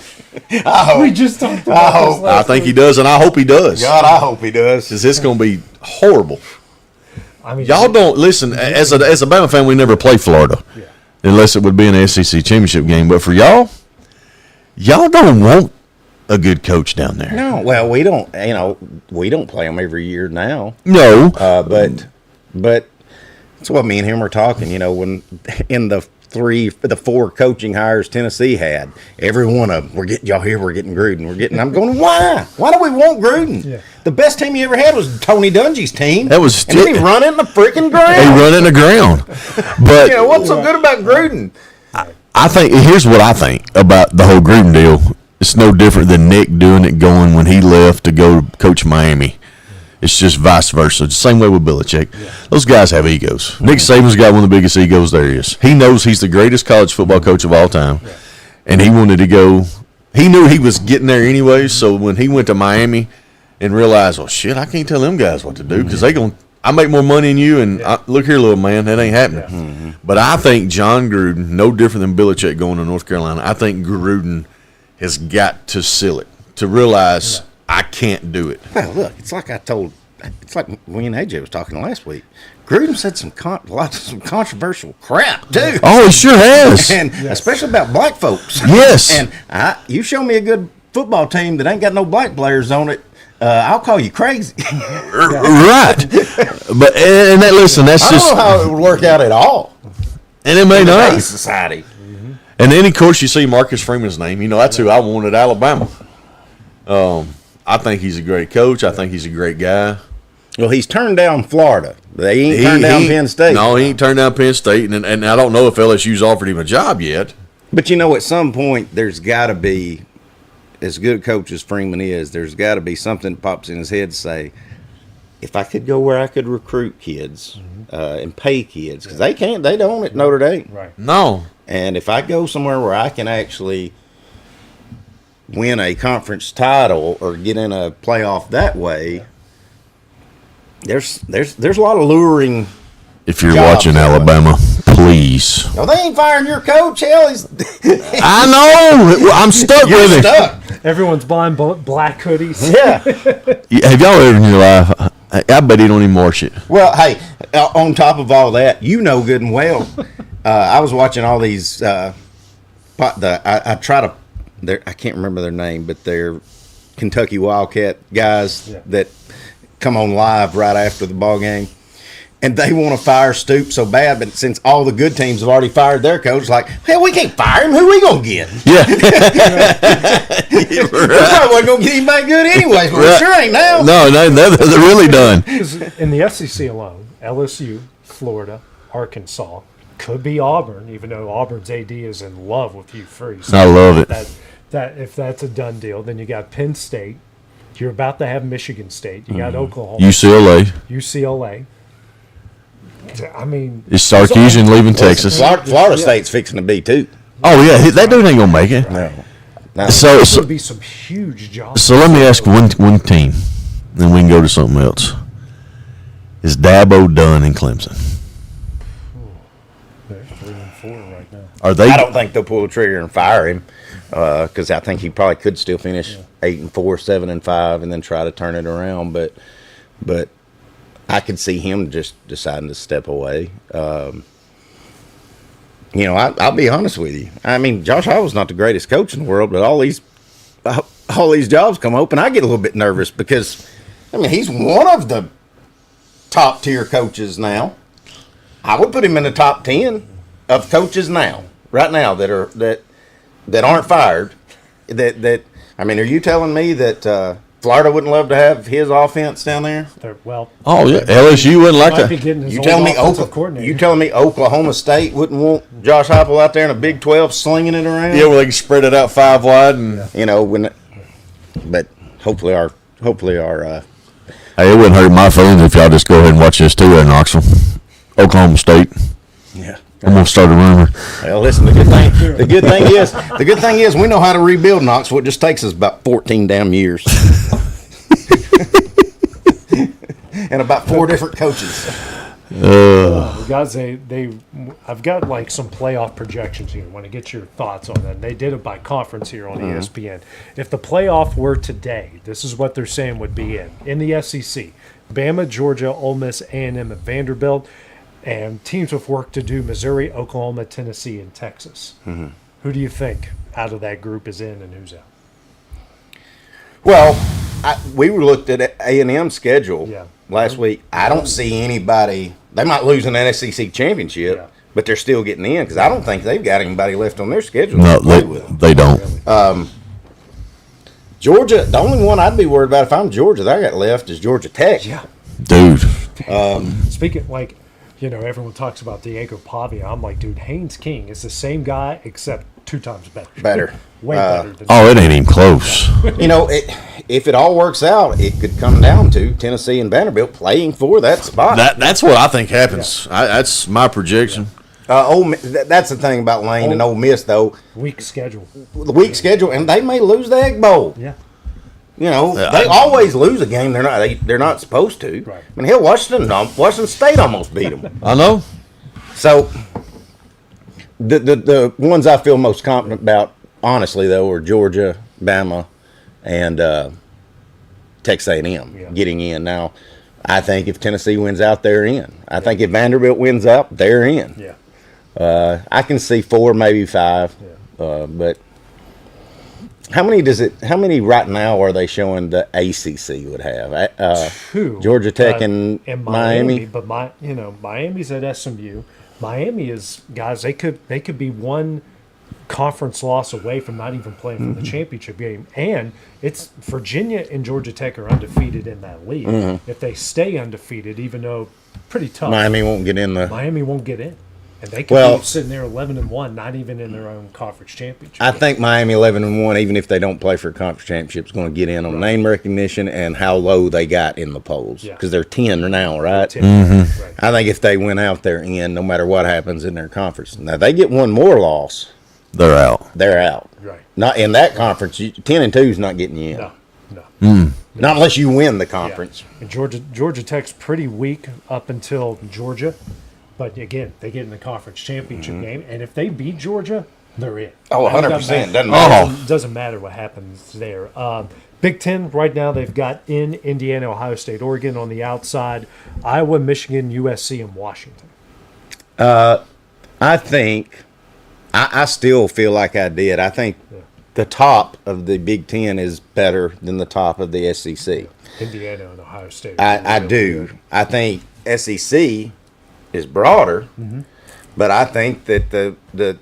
We just talked about this I think he does, and I hope he does. God, I hope he does. Because it's going to be horrible. I mean, Y'all don't listen. As a Bama fan, we never play Florida, unless it would be an SEC championship game. But for y'all don't want a good coach down there. No, well, we don't. We don't play them every year now. No, but that's what me and him were talking. When in the 4 coaching hires Tennessee had, every one of them, we're getting Gruden. I'm going, why? Why do we want Gruden? Yeah. The best team you ever had was Tony Dungy's team. That was and then he run in the freaking ground. They run in the ground. But what's so good about Gruden? I think here's what I think about the whole Gruden deal. It's no different than Nick doing it going when he left to go coach Miami. It's just vice versa. It's the same way with Belichick. Yeah. Those guys have egos. Nick Saban's got one of the biggest egos there is. He knows he's the greatest college football coach of all time, and he wanted to go. He knew he was getting there anyway, so when he went to Miami and realized, oh, shit, I can't tell them guys what to do because I make more money than you, and look here, little man, that ain't happening. Yeah. Mm-hmm. But I think John Gruden, no different than Belichick going to North Carolina, I think Gruden has got to seal it, to realize I can't do it. Well, look, it's like me and AJ was talking last week. Gruden said some controversial crap, too. Oh, he sure has. And especially about black folks. Yes. And you show me a good football team that ain't got no black players on it, I'll call you crazy. Right. But and listen, that's I don't know how it would work out at all. And it may not. In society. Mm-hmm. And then, of course, you see Marcus Freeman's name. That's who I wanted, Alabama. I think he's a great coach. I think he's a great guy. Well, he's turned down Florida. They ain't turned down Penn State. No, he ain't turned down Penn State. And I don't know if LSU's offered him a job yet. But, at some point, there's got to be, as good a coach as Freeman is, there's got to be something that pops in his head to say, if I could go where I could recruit kids and pay kids, because they don't at Notre Dame. Right. No. And if I go somewhere where I can actually win a conference title or get in a playoff that way, there's a lot of luring. If you're watching Alabama, please. No, they ain't firing your coach. Hell, I know. I'm stuck with it. Stuck. Everyone's buying black hoodies. Yeah. Have y'all ever in your life? I bet he don't even march it. Well, hey, on top of all that, good and well, I was watching all these. I can't remember their name, but they're Kentucky Wildcat guys that come on live right after the ball game. And they want to fire Stoops so bad, but since all the good teams have already fired their coach, like, hell, we can't fire him. Who we going to get? Yeah. We probably wasn't going to get anybody good anyways, but we sure ain't now. No, they're really done. In the SEC alone, LSU, Florida, Arkansas, could be Auburn, even though Auburn's AD is in love with Hugh Freeze. So I love it. That if that's a done deal, then you got Penn State. You're about to have Michigan State. You got Oklahoma. UCLA. I mean, is Sarkisian leaving Texas? Florida State's fixing to be too. Oh yeah, that dude ain't gonna make it. No. So there's going to be some huge jobs. So let me ask one team, then we can go to something else. Is Dabo done in Clemson? They're 3-4 right now. Are they? I don't think they'll pull the trigger and fire him because I think he probably could still finish 8-4, 7-5, and then try to turn it around. But I could see him just deciding to step away. I'll be honest with you. I mean, Josh Heupel's not the greatest coach in the world, but all these jobs come open, I get a little bit nervous because, I mean, he's one of the top tier coaches now. I would put him in the top 10 of coaches now, right now, that aren't fired. That I mean, are you telling me that Florida wouldn't love to have his offense down there? Oh yeah, LSU wouldn't like Might be that. getting his You old telling me offensive coordinator. You telling me Oklahoma State wouldn't want Josh Heupel out there in a Big 12 slinging it around? Yeah, where they can spread it out 5 wide and but hopefully our hey, it wouldn't hurt my feelings if y'all just go ahead and watch this too in Knoxville, Oklahoma State. yeah. I'm gonna start a rumor. Well, listen. The good thing is, we know how to rebuild Knoxville. It just takes us about 14 damn years, and about 4 different coaches. Guys, I've got like some playoff projections here. I want to get your thoughts on that. They did it by conference here on ESPN. If the playoff were today, this is what they're saying would be in the SEC: Bama, Georgia, Ole Miss, A&M, and Vanderbilt. And teams with work to do: Missouri, Oklahoma, Tennessee, and Texas. Mm-hmm. Who do you think out of that group is in and who's out? Well, we looked at A&M's schedule last week. I don't see anybody. They might lose an SEC championship, but they're still getting in because I don't think they've got anybody left on their schedule. No, they don't. Georgia, the only one I'd be worried about if I'm Georgia that I got left is Georgia Tech. Yeah, dude. Speaking like. Everyone talks about Diego Pavia. I'm like, dude, Haynes King is the same guy except 2 times better. Way better. It ain't even close. If it all works out, it could come down to Tennessee and Vanderbilt playing for that spot. That's what I think happens. That's my projection. That's the thing about Lane and Ole Miss, though. Weak schedule. The weak schedule, and they may lose the Egg Bowl. Yeah. They always lose a game they're not supposed to. Right. I mean, Washington State almost beat them. I know. So the ones I feel most confident about, honestly, though, are Georgia, Bama, and Texas A&M getting in. Now, I think if Tennessee wins out, they're in. I think if Vanderbilt wins out, they're in. Yeah. I can see 4, maybe 5, but. How many right now are they showing the ACC would have? 2. Georgia Tech and Miami. But Miami's at SMU. Miami is, guys, they could be 1 conference loss away from not even playing for the championship game. And it's Virginia and Georgia Tech are undefeated in that league. If they stay undefeated, even though pretty tough, Miami won't get in. And they could be sitting there 11-1, not even in their own conference championship. I think Miami 11-1, even if they don't play for a conference championship, is going to get in on name recognition and how low they got in the polls. Because they're 10 now, right? 10. Right? I think if they went out, they're in no matter what happens in their conference. Now, they get 1 more loss. They're out. They're out. Right. Not in that conference. 10-2 is not getting you in. No. Not unless you win the conference. Yeah. And Georgia Tech's pretty weak up until Georgia. But again, they get in the conference championship game, and if they beat Georgia, they're in. Oh, 100%. Doesn't matter what happens there. Big Ten right now, they've got in Indiana, Ohio State, Oregon on the outside, Iowa, Michigan, USC, and Washington. I think I still feel like I did. I think the top of the Big Ten is better than the top of the SEC. Indiana and Ohio State. I do. I think SEC is broader, but I think that the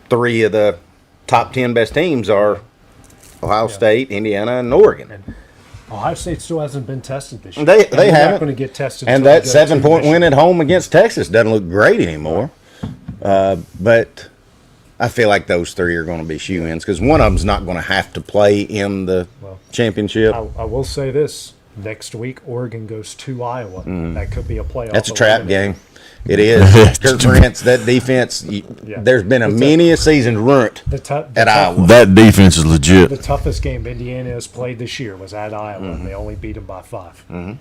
3 of the top 10 best teams are Ohio State, Indiana, and Oregon. And Ohio State still hasn't been tested this year. They haven't. Not going to get tested. And that 7-point win at home against Texas doesn't look great anymore. But I feel like those 3 are going to be shoe-ins because one of them's not going to have to play in the championship. I will say this. Next week, Oregon goes to Iowa. That could be a playoff. That's a trap game. It is. Kurt Brent's, that defense, there's been many a season runt at Iowa. That defense is legit. The toughest game Indiana has played this year was at Iowa, and they only beat them by 5.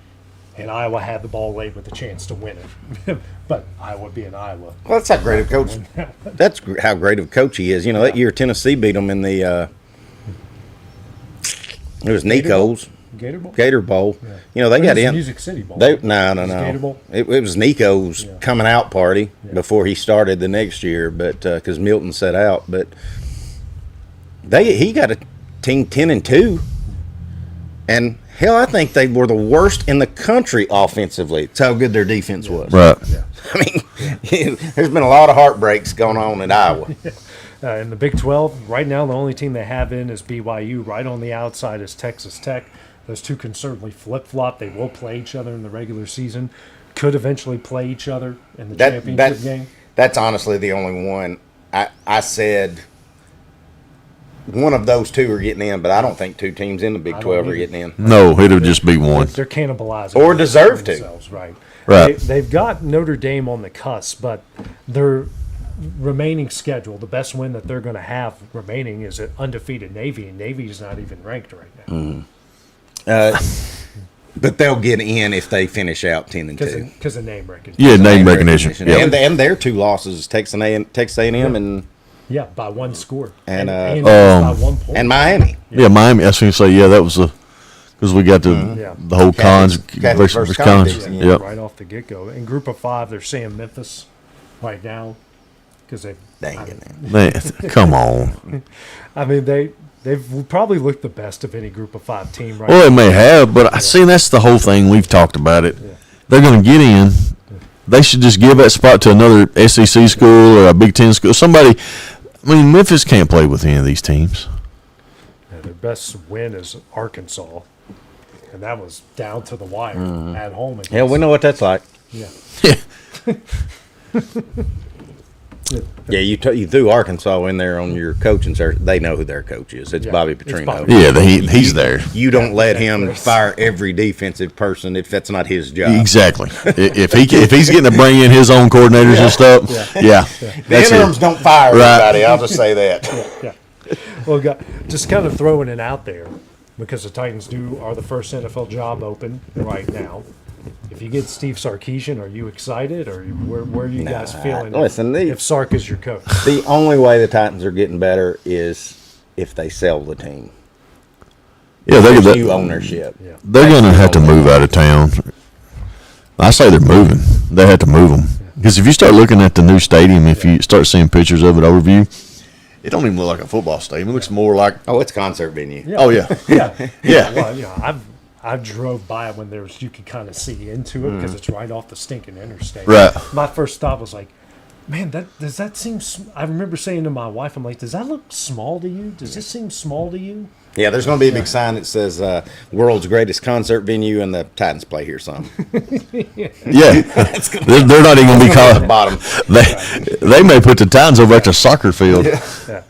and Iowa had the ball late with a chance to win it. But Iowa being Iowa. Well, that's how great of a coach. That's how great of a coach he is. You know, that year Tennessee beat them in the. It was Nico's. Gator Bowl. Yeah. You know, they got in. Music City Bowl. No. Gator Bowl? It was Nico's coming out party before he started the next year, but because Milton set out. But he got a team 10-2, and hell, I think they were the worst in the country offensively. That's how good their defense was. Right. Yeah. I mean, there's been a lot of heartbreaks going on in Iowa. In the Big 12, right now the only team they have in is BYU. Right on the outside is Texas Tech. Those two can certainly flip-flop. They will play each other in the regular season. Could eventually play each other in the championship game. That's honestly the only one. I said one of those two are getting in, but I don't think two teams in the Big 12 are getting in. No, it would just be one. They're cannibalizing. Or deserve themselves, right. Right. They've got Notre Dame on the cusp, but their remaining schedule, the best win that they're going to have remaining is an undefeated Navy, and Navy's not even ranked right now. Mm. But they'll get in if they finish out 10-2 because of name recognition. Yeah, name recognition. Yep. And their two losses, Texas A&M and by one score and by 1 point. And Miami. Yeah, Miami. I was going to say that was because we got the whole cons versus cons. Yep. Right off the get go. In Group of 5, they're saying Memphis right now because man, come on. I mean They've probably looked the best of any Group of 5 team right now. Well, it may have, but I see that's the whole thing. We've talked about it. Yeah. They're going to get in. They should just give that spot to another SEC school or a Big Ten school. Somebody. I mean, Memphis can't play with any of these teams. Yeah, their best win is Arkansas, and that was down to the wire at home. Yeah, we know what that's like. Yeah. Yeah, you threw Arkansas in there on your coaching search. They know who their coach is. It's Bobby Petrino. Yeah, he's there. You don't let him fire every defensive person if that's not his job. Exactly. if he's getting to bring in his own coordinators and stuff, the interims don't fire everybody. I'll just say that. Well, just kind of throwing it out there because the Titans are the first NFL job open right now. If you get Steve Sarkisian, are you excited, or where are you guys feeling? Listen, if Sark is your coach, the only way the Titans are getting better is if they sell the team. Yeah, they get new ownership. Yeah. They're going to have to move out of town. I say they're moving. They have to move them because if you start looking at the new stadium, if you start seeing pictures of it overview, it don't even look like a football stadium. It looks more like it's a concert venue. Yeah. Oh yeah, yeah. Well, I drove by it when you could kind of see into it because it's right off the stinking interstate. Right. My first thought was like, man, does that seem? I remember saying to my wife, I'm like, does that look small to you? Does this seem small to you? Yeah, there's going to be a big sign that says "World's Greatest Concert Venue," and the Titans play here some. Yeah, they're not even going to be called the bottom. They may put the Titans over at the soccer field. Yeah.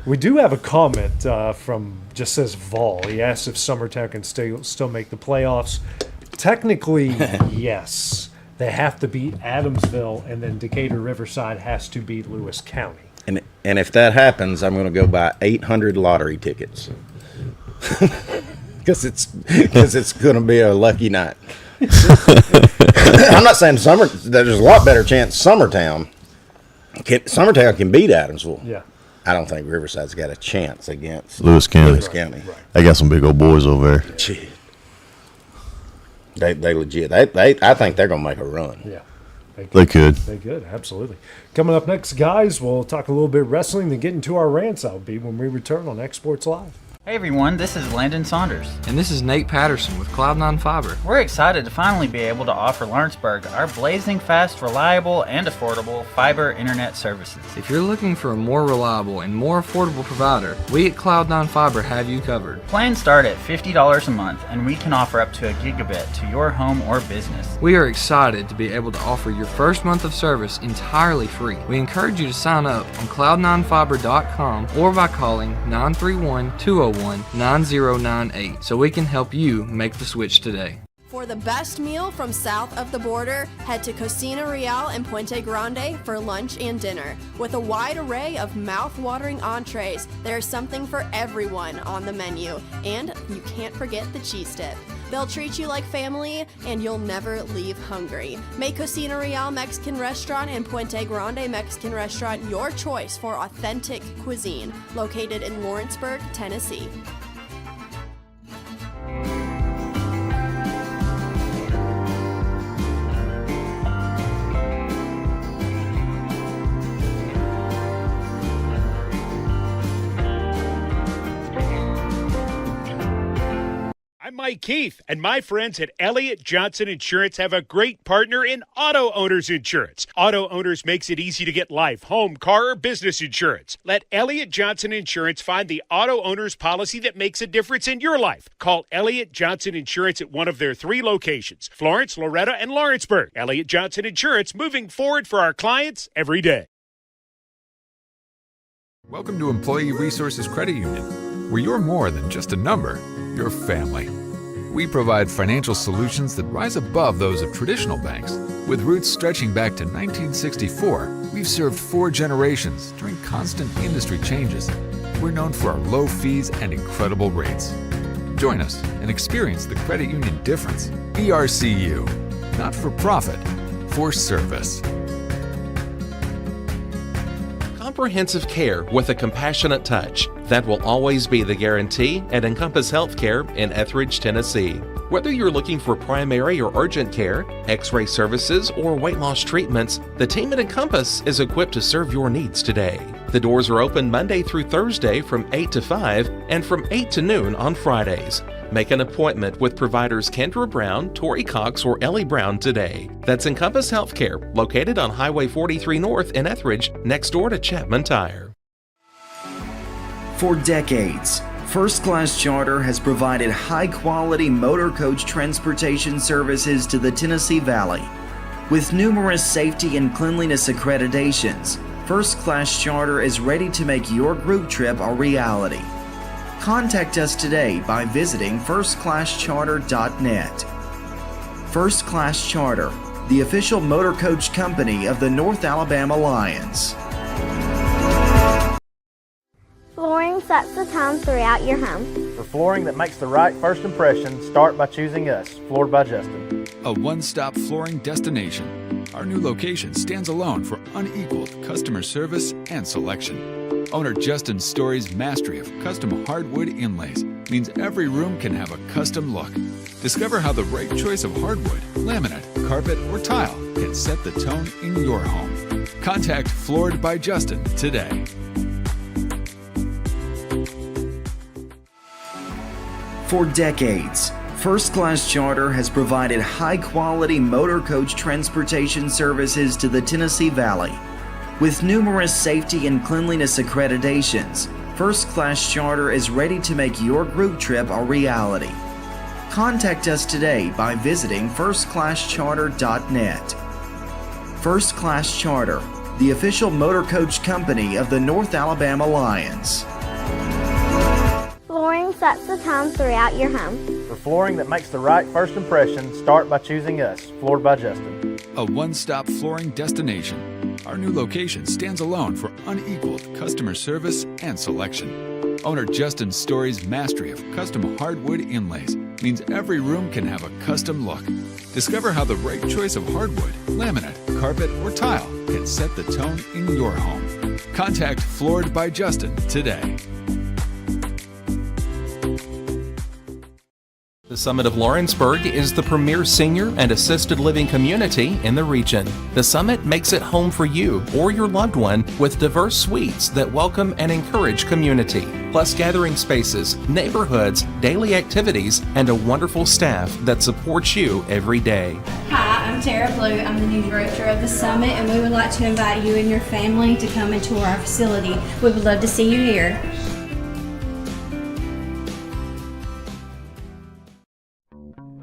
We do have a comment from just says Vol. He asks if Summertown can still make the playoffs. Technically, yes. They have to beat Adamsville, and then Decatur Riverside has to beat Lewis County. And if that happens, I'm going to go buy 800 lottery tickets because it's going to be a lucky night. I'm not saying there's a lot better chance Summertown can beat Adamsville. Yeah. I don't think Riverside's got a chance against Lewis County. Right. They got some big old boys over there. Gee. They legit. I think they're going to make a run. Yeah. They could. They could, absolutely. Coming up next, guys, we'll talk a little bit wrestling, then get into our rants. That'll be when we return on Exports Live. Hey everyone, this is Landon Saunders. And this is Nate Patterson with Cloud9 Fiber. We're excited to finally be able to offer Lawrenceburg our blazing fast, reliable, and affordable fiber internet services. If you're looking for a more reliable and more affordable provider, we at Cloud9 Fiber have you covered. Plans start at $50 a month, and we can offer up to a gigabit to your home or business. We are excited to be able to offer your first month of service entirely free. We encourage you to sign up on cloud9fiber.com or by calling 931-201-9098 so we can help you make the switch today. For the best meal from south of the border, head to Cocina Real in Puente Grande for lunch and dinner. With a wide array of mouth-watering entrees, there's something for everyone on the menu. And you can't forget the cheese dip. They'll treat you like family, and you'll never leave hungry. Make Cocina Real Mexican Restaurant and Puente Grande Mexican Restaurant your choice for authentic cuisine, located in Lawrenceburg, Tennessee. I'm Mike Keith, and my friends at Elliott Johnson Insurance have a great partner in Auto Owners Insurance. Auto Owners makes it easy to get life, home, car, or business insurance. Let Elliott Johnson Insurance find the Auto Owners policy that makes a difference in your life. Call Elliott Johnson Insurance at one of their 3 locations, Florence, Loretto, and Lawrenceburg. Elliott Johnson Insurance, moving forward for our clients every day. Welcome to Employee Resources Credit Union, where you're more than just a number, you're family. We provide financial solutions that rise above those of traditional banks. With roots stretching back to 1964, we've served 4 generations during constant industry changes. We're known for our low fees and incredible rates. Join us and experience the credit union difference. ERCU, not for profit, for service. Comprehensive care with a compassionate touch. That will always be the guarantee at Encompass Healthcare in Etheridge, Tennessee. Whether you're looking for primary or urgent care, x-ray services, or weight loss treatments, the team at Encompass is equipped to serve your needs today. The doors are open Monday through Thursday from 8 to 5 and from 8 to noon on Fridays. Make an appointment with providers Kendra Brown, Tori Cox, or Ellie Brown today. That's Encompass Healthcare, located on Highway 43 North in Etheridge, next door to Chapman Tire. For decades, First Class Charter has provided high-quality motor coach transportation services to the Tennessee Valley. With numerous safety and cleanliness accreditations, First Class Charter is ready to make your group trip a reality. Contact us today by visiting firstclasscharter.net. First Class Charter, the official motor coach company of the North Alabama Lions. Flooring sets the tone throughout your home. For flooring that makes the right first impression, start by choosing us, Floored by Justin. A one-stop flooring destination. Our new location stands alone for unequaled customer service and selection. Owner Justin Story's mastery of custom hardwood inlays means every room can have a custom look. Discover how the right choice of hardwood, laminate, carpet, or tile can set the tone in your home. Contact Floored by Justin today. For decades, First Class Charter has provided high-quality motor coach transportation services to the Tennessee Valley. With numerous safety and cleanliness accreditations, First Class Charter is ready to make your group trip a reality. Contact us today by visiting firstclasscharter.net. First Class Charter, the official motor coach company of the North Alabama Lions. Flooring sets the tone throughout your home. For flooring that makes the right first impression, start by choosing us, Floored by Justin. A one-stop flooring destination. Our new location stands alone for unequaled customer service and selection. Owner Justin Story's mastery of custom hardwood inlays means every room can have a custom look. Discover how the right choice of hardwood, laminate, carpet, or tile can set the tone in your home. Contact Floored by Justin today. The Summit of Lawrenceburg is the premier senior and assisted living community in the region. The Summit makes it home for you or your loved one with diverse suites that welcome and encourage community, plus gathering spaces, neighborhoods, daily activities, and a wonderful staff that supports you every day. Hi, I'm Tara Blue. I'm the new director of the Summit, and we would like to invite you and your family to come and tour our facility. We would love to see you here.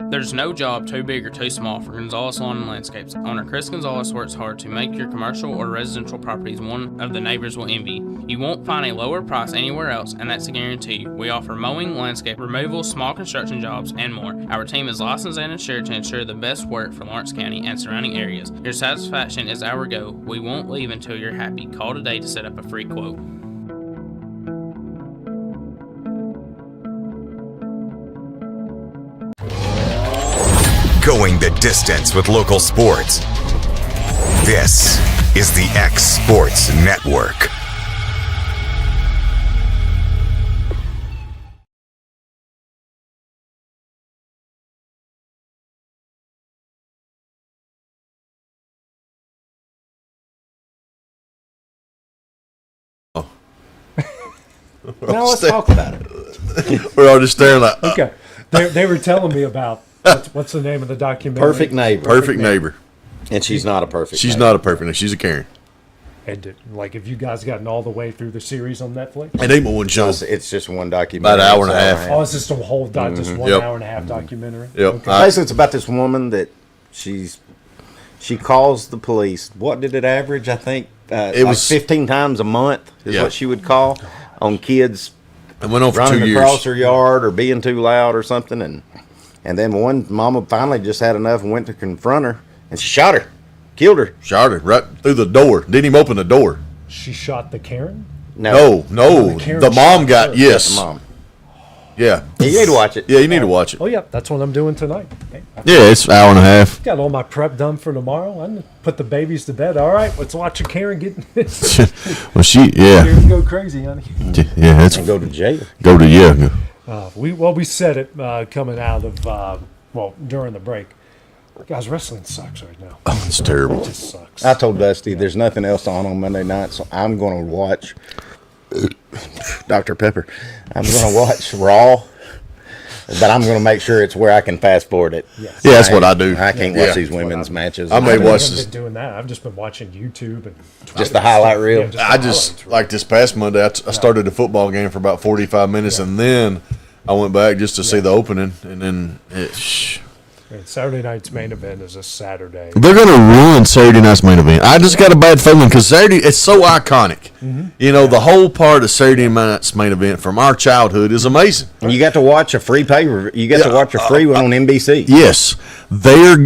There's no job too big or too small for Gonzalez Lawn and Landscapes. Owner Chris Gonzalez works hard to make your commercial or residential properties one of the neighbors will envy. You won't find a lower price anywhere else, and that's a guarantee. We offer mowing, landscape removal, small construction jobs, and more. Our team is licensed and insured to ensure the best work for Lawrence County and surrounding areas. Your satisfaction is our goal. We won't leave until you're happy. Call today to set up a free quote. Going the distance with local sports. This is the X Sports Network. Now let's talk about it. We're all just staring like, Okay. They were telling me about what's the name of the documentary? Perfect Neighbor. Perfect Neighbor. And she's not a perfect She's neighbor. not a perfect neighbor. She's a Karen. And like, have you guys gotten all the way through the series on Netflix? And ain't one show. It's just one documentary. About an hour and a half. Oh, it's just a whole just one Yep. hour and a half documentary. Yep. Okay. Basically, it's about this woman that she calls the police. What did it average? I think it was 15 times a month is Yeah. what she would call on kids. It went on for running 2 years. across her yard or being too loud or something, and then one mama finally just had enough and went to confront her, and she shot her, killed her. Shot her right through the door. Didn't even open the door. She shot the Karen? No. Karen The mom shot got her. yes. The mom. Yeah. You need to watch it. Yeah, you need to watch it. Oh, yeah, that's what I'm doing tonight. Hey, Yeah, it's an hour and a half. got all my prep done for tomorrow. I'm gonna put the babies to bed. All right, let's watch a Karen get Well, Karen go crazy, honey. Yeah, that's And go to jail. Go to We said it coming out of during the break. Guys, wrestling sucks right now. Oh, it's terrible. It just sucks. I told Dusty there's nothing else on Monday night, so I'm going to watch Dr. Pepper. I'm going to watch Raw, but I'm going to make sure it's where I can fast forward it. Yes. Yeah, that's what I do. I can't watch these women's matches. I may haven't watch even this. been doing that. I've just been watching YouTube and Just the highlight reel? Yeah, just the I just highlights. like this past Monday. I started the football game for about 45 minutes, and then I went back just to see the opening, and then And Saturday night's main event is a Saturday. they're gonna ruin Saturday night's main event. I just got a bad feeling because Saturday it's so iconic. You know, the whole part of Saturday night's main event from our childhood is amazing. And you got to watch a free You got to watch a free one on NBC. Yes, they're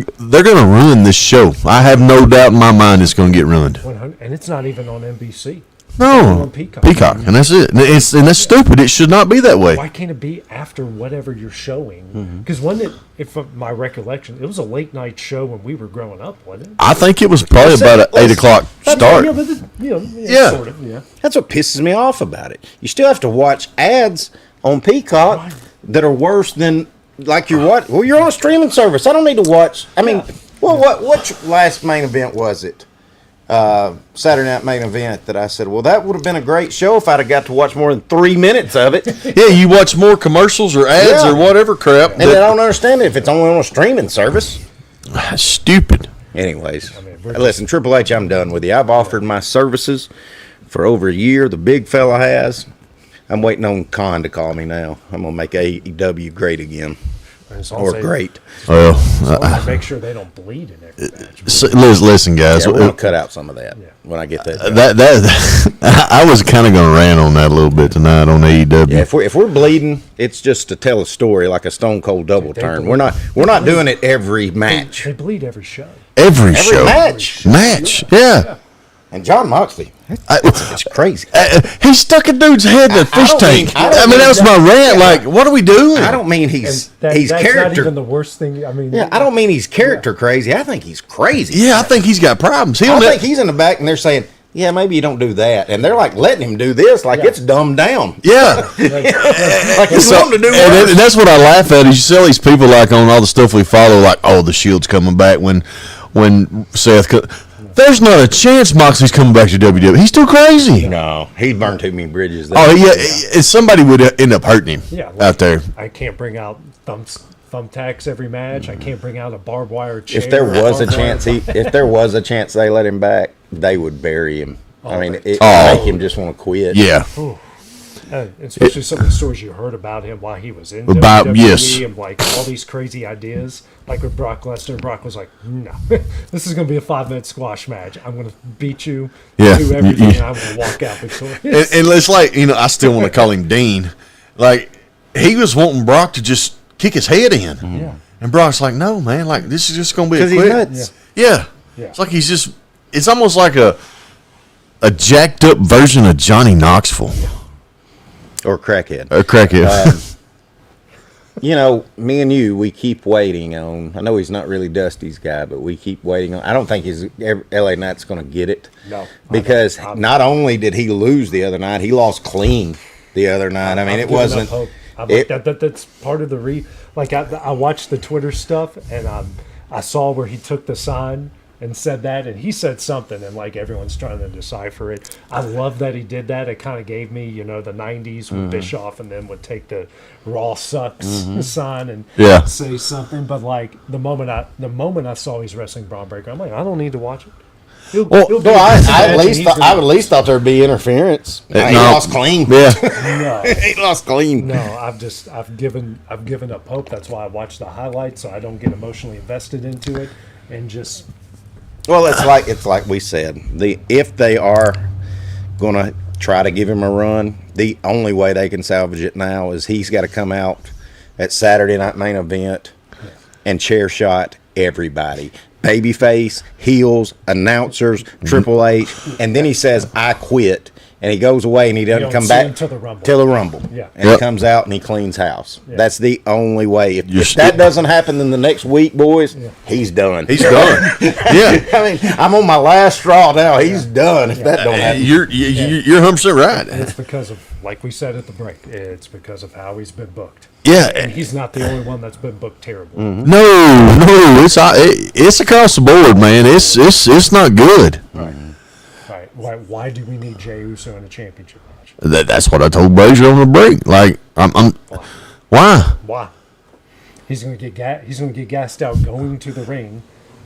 gonna ruin this show. I have no doubt in my mind it's gonna get ruined. 100, and it's not even on NBC. No, on Peacock. and that's it. And that's stupid. It should not be that way. Why can't it be after whatever you're showing? Because wasn't it, if my recollection, it was a late night show when we were growing up, wasn't it? I think it was probably about an 8 o'clock start. Yeah. Sort of, yeah. That's what pisses me off about it. You still have to watch ads on Peacock that are worse than like you're what? Well, you're on a streaming service. I don't need to watch. I mean, what last main event was it? Saturday night main event that I said, well, that would have been a great show if I'd have got to watch more than 3 minutes of it. Yeah, you watch more commercials or ads or whatever crap. And I don't understand it if it's only on a streaming service. Stupid. Anyways, listen, Triple H, I'm done with you. I've offered my services for over a year. The big fella has. I'm waiting on Khan to call me now. I'm going to make AEW great again. Or great. Well, make sure they don't bleed in every match. Listen, guys. Yeah, we're going to cut out some of that when I get that. I was kind of going to rant on that a little bit tonight on AEW. Yeah, if we're bleeding, it's just to tell a story like a Stone Cold double turn. We're not doing it every match. They bleed every show. Every show. Match. Yeah. And John Moxley, it's crazy. He stuck a dude's head in a fish tank. I mean, that was my rant. Like, what are we doing? I don't mean he's That's character. not even the worst thing. I mean, I don't mean he's character crazy. I think he's crazy. Yeah, I think he's got problems. I think he's in the back and they're saying, yeah, maybe you don't do that. And they're like letting him do this like it's dumbed down. Yeah. Like he's wanting to do and worse. that's what I laugh at is you see all these people like on all the stuff we follow, like, oh, the Shield's coming back when Seth. There's not a chance Moxley's coming back to WWE. He's too crazy. No, he burned too many bridges there. Oh, yeah. Somebody would end up hurting him out there. I can't bring out thumbtacks every match. I can't bring out a barbed wire chair. If there was a chance they let him back, they would bury him. I mean, it make him just want to quit. Yeah. Especially some of the stories you heard about him while he was in About- WWE yes. and like all these crazy ideas. Like with Brock Lesnar, Brock was like, no, this is going to be a 5-minute squash match. I'm going to beat you, Yeah. do everything, and I'm going to walk out victorious. And it's like, I still want to call him Dean. Like, he was wanting Brock to just kick his head in. Yeah. And Brock's like, no, man, like, this is just going to be a 'Cause he's quick. nuts. Yeah. It's like it's almost like a jacked up version of Johnny Knoxville. Or crackhead. A crackhead. You know, me and you, we keep waiting on. I know he's not really Dusty's guy, but we keep waiting on. I don't think LA Knight's going to get it. No, because not only did he lose the other night, he lost clean the other night. I mean, it wasn't. That's part of the I watched the Twitter stuff, and I saw where he took the sign and said that, and he said something, and like everyone's trying to decipher it. I love that he did that. It kind of gave me, the 90s when Bischoff and them would take the Raw sucks sign and say something. But like the moment I saw he's wrestling Braun Breaker, I'm like, I don't need to watch it. I at least thought there'd be interference. He lost clean. Yeah, no. He lost clean. No, I've given up hope. That's why I watch the highlights, so I don't get emotionally invested into it, and just. Well, it's like we said. If they are going to try to give him a run, the only way they can salvage it now is he's got to come out at Saturday Night Main Event and chair shot everybody. Babyface, heels, announcers, Triple H, and then he says, "I quit." And he goes away and he doesn't come back till the Rumble. Yeah. And he comes out and he cleans house. Yeah. That's the only way. If that doesn't happen in the next week, boys, he's done. He's done. Yeah. I mean, I'm on my last straw now. He's done if that don't happen. You're 100% right. And it's because of, like we said at the break, it's because of how he's been booked. Yeah. And he's not the only one that's been booked terribly. Mm-hmm. No, it's across the board, man. It's not good. Right. Why do we need Jey Uso in a championship match? That's what I told Brazier on the break. Like, why? Why? He's going to get gassed out going to the ring.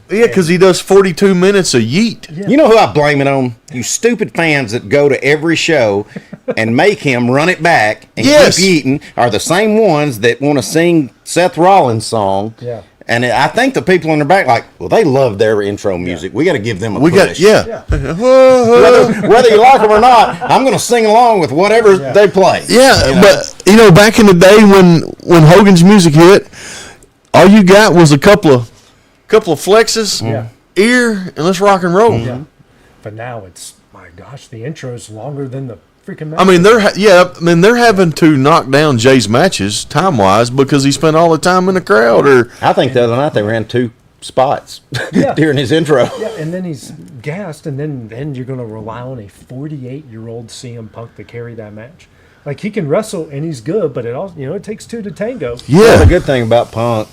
Yeah, because he does 42 minutes of yeet. Yeah. You know who I blame it on? You stupid fans that go to every show and make him run it back and keep eating are the same ones that want to sing Seth Rollins' song. Yeah. And I think the people in the back they love their intro music. We got to give them a push. Whether you like them or not, I'm going to sing along with whatever they play. Yeah, but back in the day when Hogan's music hit, all you got was a couple of flexes, ear, and let's rock and roll. Yeah. But now it's, my gosh, the intro's longer than the freaking match. I mean, they're having to knock down Jay's matches time-wise because he spent all the time in the crowd. Or I think the other night they ran 2 spots during his intro. Yeah, and then he's gassed, and then you're going to rely on a 48-year-old CM Punk to carry that match. Like, he can wrestle, and he's good, but it takes 2 to tango. Yeah. Well, the good thing about Punk,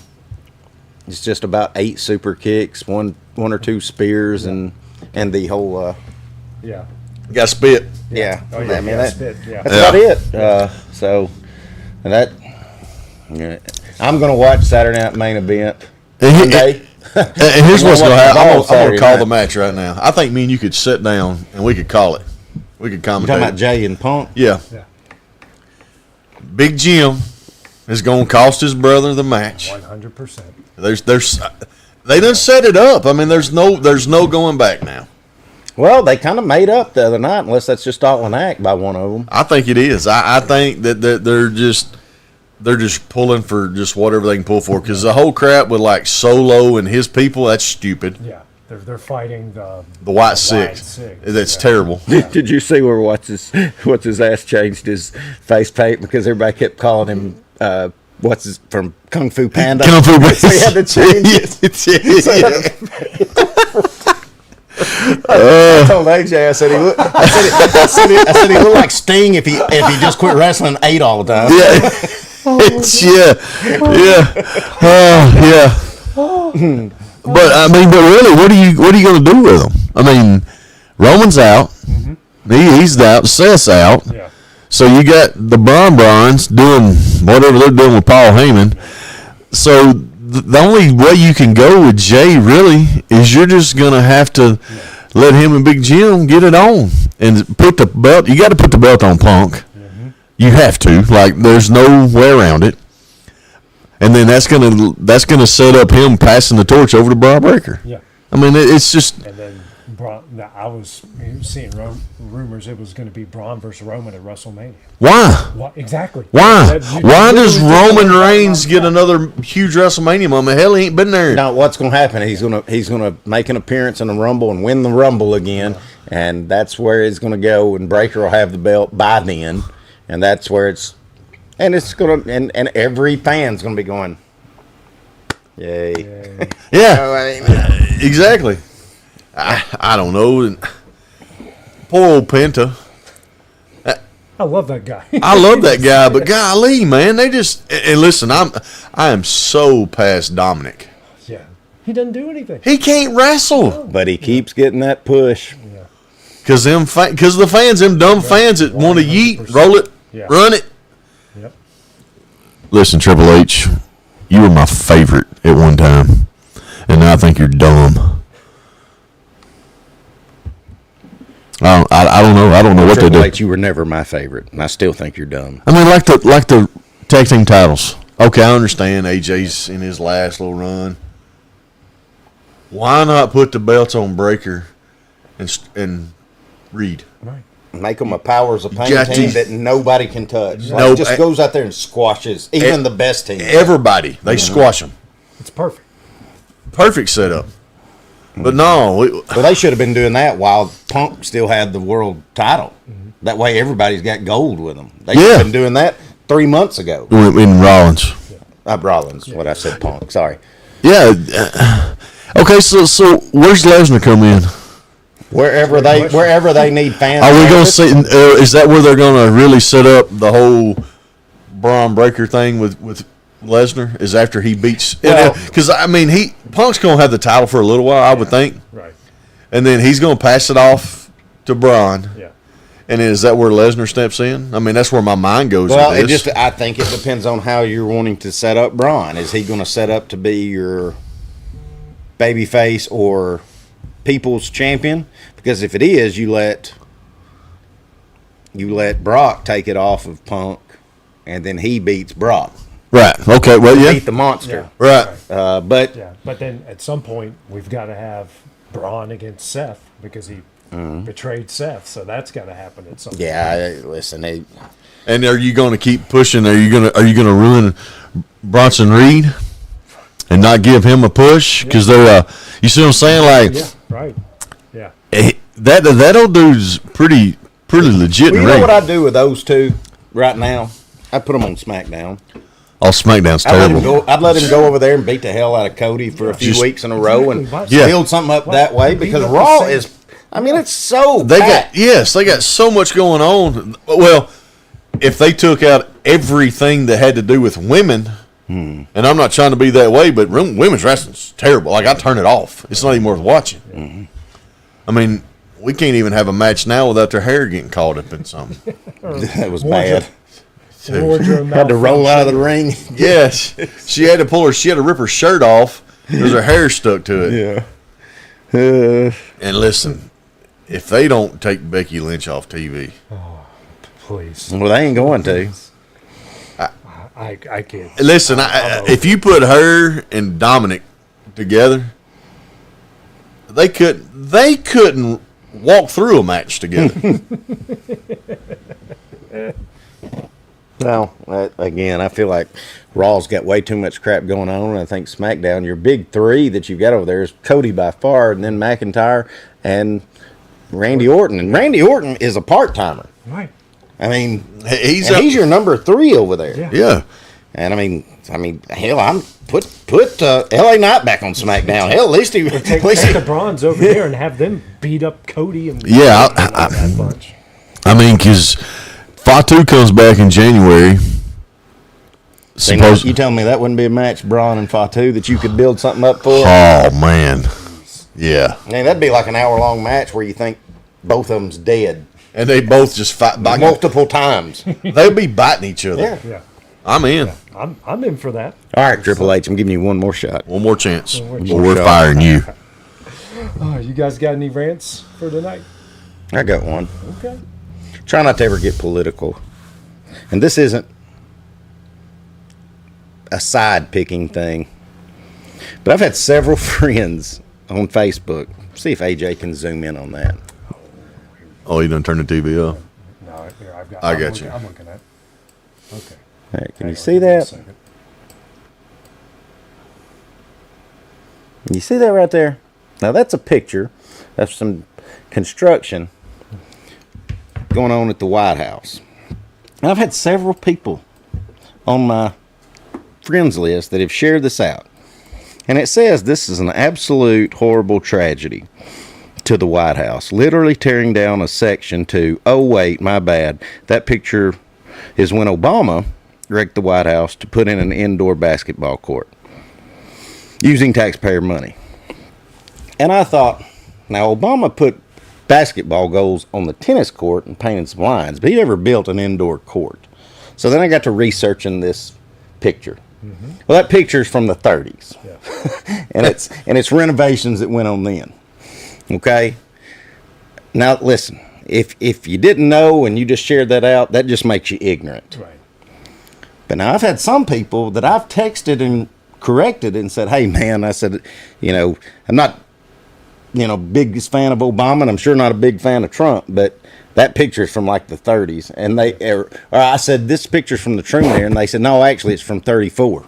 it's just about 8 super kicks, one or 2 spears, and the whole got spit. Yeah. Oh, yeah. I mean, that's about it. So that I'm going to watch Saturday Night Main Event Monday. And here's what's going to happen. I'm going to call the match right now. I think me and you could sit down and we could call it. We could commentate. You're talking about Jay and Punk? Yeah. Big Jim is going to cost his brother the match. 100%. They done set it up. I mean, there's no going back now. Well, they kind of made up the other night, unless that's just all an act by one of them. I think it is. I think that they're just pulling for just whatever they can pull for, because the whole crap with like Solo and his people, that's stupid. Yeah, they're fighting the White Six. That's terrible. Did you see where what's his ass changed his face paint because everybody kept calling him from Kung Fu Panda? Kung Fu Panda. So he had to change it. I told AJ, I said he looked like Sting if he just quit wrestling and ate all the time. But I mean, really, what are you going to do with them? I mean, Roman's out. Mm-hmm. He's out. Seth's out. Yeah. So you got the Brons doing whatever they're doing with Paul Heyman. So the only way you can go with Jay really is you're just going to have to let him and Big Jim get it on and put the belt. You got to put the belt on Punk. Mm-hmm. You have to. Like, there's no way around it. And then that's gonna set up him passing the torch over to Braun Breaker. Yeah. I mean, it's just. And then I was seeing rumors it was going to be Braun versus Roman at WrestleMania. Why? Exactly. Why? Why does Roman Reigns get another huge WrestleMania moment? Hell, he ain't been there. Now, what's going to happen? He's gonna make an appearance in the Rumble and win the Rumble again, and that's where it's going to go. And Breaker will have the belt by then, and that's where it's. And it's gonna and every fan's gonna be going, yay. Yeah, So, I mean, exactly. I don't know. Poor old Penta. I love that guy. I love that guy, but golly, man, they just and listen. I am so past Dominic. Yeah, he doesn't do anything. He can't wrestle, but he keeps getting that push. Cause the fans, them dumb fans that want to yeet, roll it, run it. Yep. Listen, Triple H, you were my favorite at one time, and now I think you're dumb. I don't know. I don't know what they do. Triple H, you were never my favorite, and I still think you're dumb. I mean, like the tag team titles. Okay, I understand AJ's in his last little run. Why not put the belts on Breaker and Reed? Right. Make them a powers of pain team that nobody can touch. No, Like, just goes out there and squashes even the best team. Everybody, they squash them. It's perfect. Perfect setup. But no, well, they should have been doing that while Punk still had the world title. That way, everybody's got gold with them. They should have been doing that 3 months ago. In Rollins. Rollins. What I said, Punk. Sorry. Yeah. Okay, so where's Lesnar come in? Wherever they need fans. Are we going to see? Is that where they're going to really set up the whole Braun Breaker thing with Lesnar? Is after he beats? Because I mean, Punk's going to have the title for a little while, I would think. Right. And then he's going to pass it off to Braun. Yeah. And then is that where Lesnar steps in? I mean, that's where my mind goes. Well, with this. I think it depends on how you're wanting to set up Braun. Is he going to set up to be your babyface or people's champion? Because if it is, you let Brock take it off of Punk, and then he beats Brock. Right. Okay. Well, yeah. Beat the monster. Yeah. Right. But then at some point we've got to have Braun against Seth because he betrayed Seth, so that's got to happen at some point. Yeah. Listen. And are you going to keep pushing? Are you going to ruin Bronson Reed and not give him a push? Because they're you see what I'm saying? Like, yeah. Right. Yeah. That old dude's pretty legit. Well, you know what I do with those two right now? I put them on SmackDown. Oh, SmackDown's terrible. I'd let him go over there and beat the hell out of Cody for a few weeks in a row and build something up that way because Raw is. I mean, it's so. They got so much going on. Well, if they took out everything that had to do with women, and I'm not trying to be that way, but women's wrestling's terrible. Like, I turn it off. It's not even worth watching. I mean, we can't even have a match now without their hair getting caught up in something. That was bad. Had to roll out of the ring. Yes, she had to rip her shirt off because her hair stuck to it. Yeah. And listen, if they don't take Becky Lynch off TV, please. Well, they ain't going to. I can't. Listen, if you put her and Dominic together, they couldn't walk through a match together. Well, again, I feel like Raw's got way too much crap going on, and I think SmackDown, your big three that you've got over there is Cody by far, and then McIntyre and Randy Orton. And Randy Orton is a part-timer. Right. I mean, he's your number 3 over there. Yeah. And I mean, hell, I'm put LA Knight back on SmackDown. Hell, at least he take the Bronze over there and have them beat up Cody and that bunch. I mean, because Fatu comes back in January. You telling me that wouldn't be a match, Braun and Fatu, that you could build something up for? Oh man, yeah. I mean, that'd be like an hour-long match where you think both of them's dead, and they both just fight multiple times. They'd be biting each other. Yeah. I'm in. Yeah, I'm in for that. All right, Triple H, I'm giving you one more shot. One more chance. We're firing you. You guys got any rants for tonight? I got one. Okay. Try not to ever get political. And this isn't a side-picking thing. But I've had several friends on Facebook. See if AJ can zoom in on that. Oh, you done turned the TV off? No, here, I got you. I'm looking at it. Okay. All right, can you see that? You see that right there? Now that's a picture of some construction going on at the White House. And I've had several people on my friends list that have shared this out. And it says this is an absolute horrible tragedy to the White House. Literally tearing down a section to, oh, wait, my bad. That picture is when Obama wrecked the White House to put in an indoor basketball court using taxpayer money. And I thought, now Obama put basketball goals on the tennis court and painted some lines, but he never built an indoor court. So then I got to researching this picture. Well, that picture's from the 30s. Yeah. and it's renovations that went on then. Okay? Now listen, if you didn't know and you just shared that out, that just makes you ignorant. Right. But now I've had some people that I've texted and corrected and said, hey man, I said, I'm not biggest fan of Obama, and I'm sure not a big fan of Trump, but that picture's from like the 30s. And or I said, this picture's from the Truman era, and they said, no, actually it's from 34.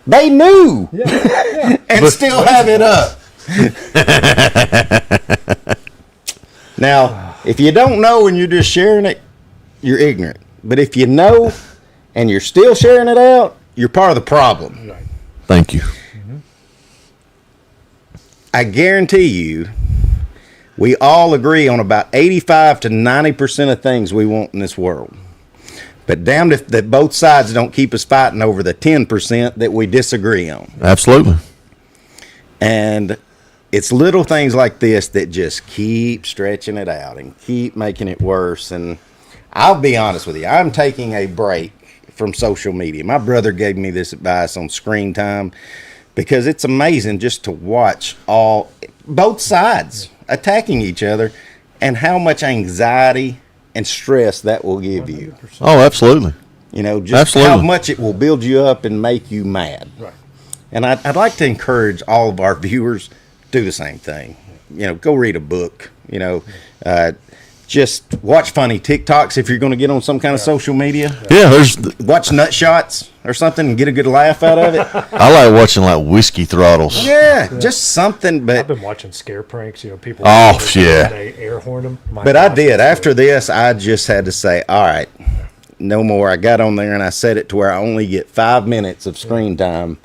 They knew! Yeah. And still have it up. Now, if you don't know and you're just sharing it, you're ignorant. But if you know and you're still sharing it out, you're part of the problem. Right. Thank you. I guarantee you, we all agree on about 85 to 90% of things we want in this world. But damned if that both sides don't keep us fighting over the 10% that we disagree on. Absolutely. And it's little things like this that just keep stretching it out and keep making it worse. And I'll be honest with you, I'm taking a break from social media. My brother gave me this advice on screen time, because it's amazing just to watch both sides attacking each other and how much anxiety and stress that will give you. 100%. Oh, absolutely. Just absolutely. how much it will build you up and make you mad. Right. And I'd like to encourage all of our viewers to do the same thing. Go read a book. Just watch funny TikToks if you're going to get on some kind of social media. Yeah, watch nut shots or something and get a good laugh out of it. I like watching like whiskey throttles. Yeah, just something. But I've been watching scare pranks. People. Oh yeah. They air horn them. But I did. After this, I just had to say, all right, no more. I got on there and I set it to where I only get 5 minutes of screen time,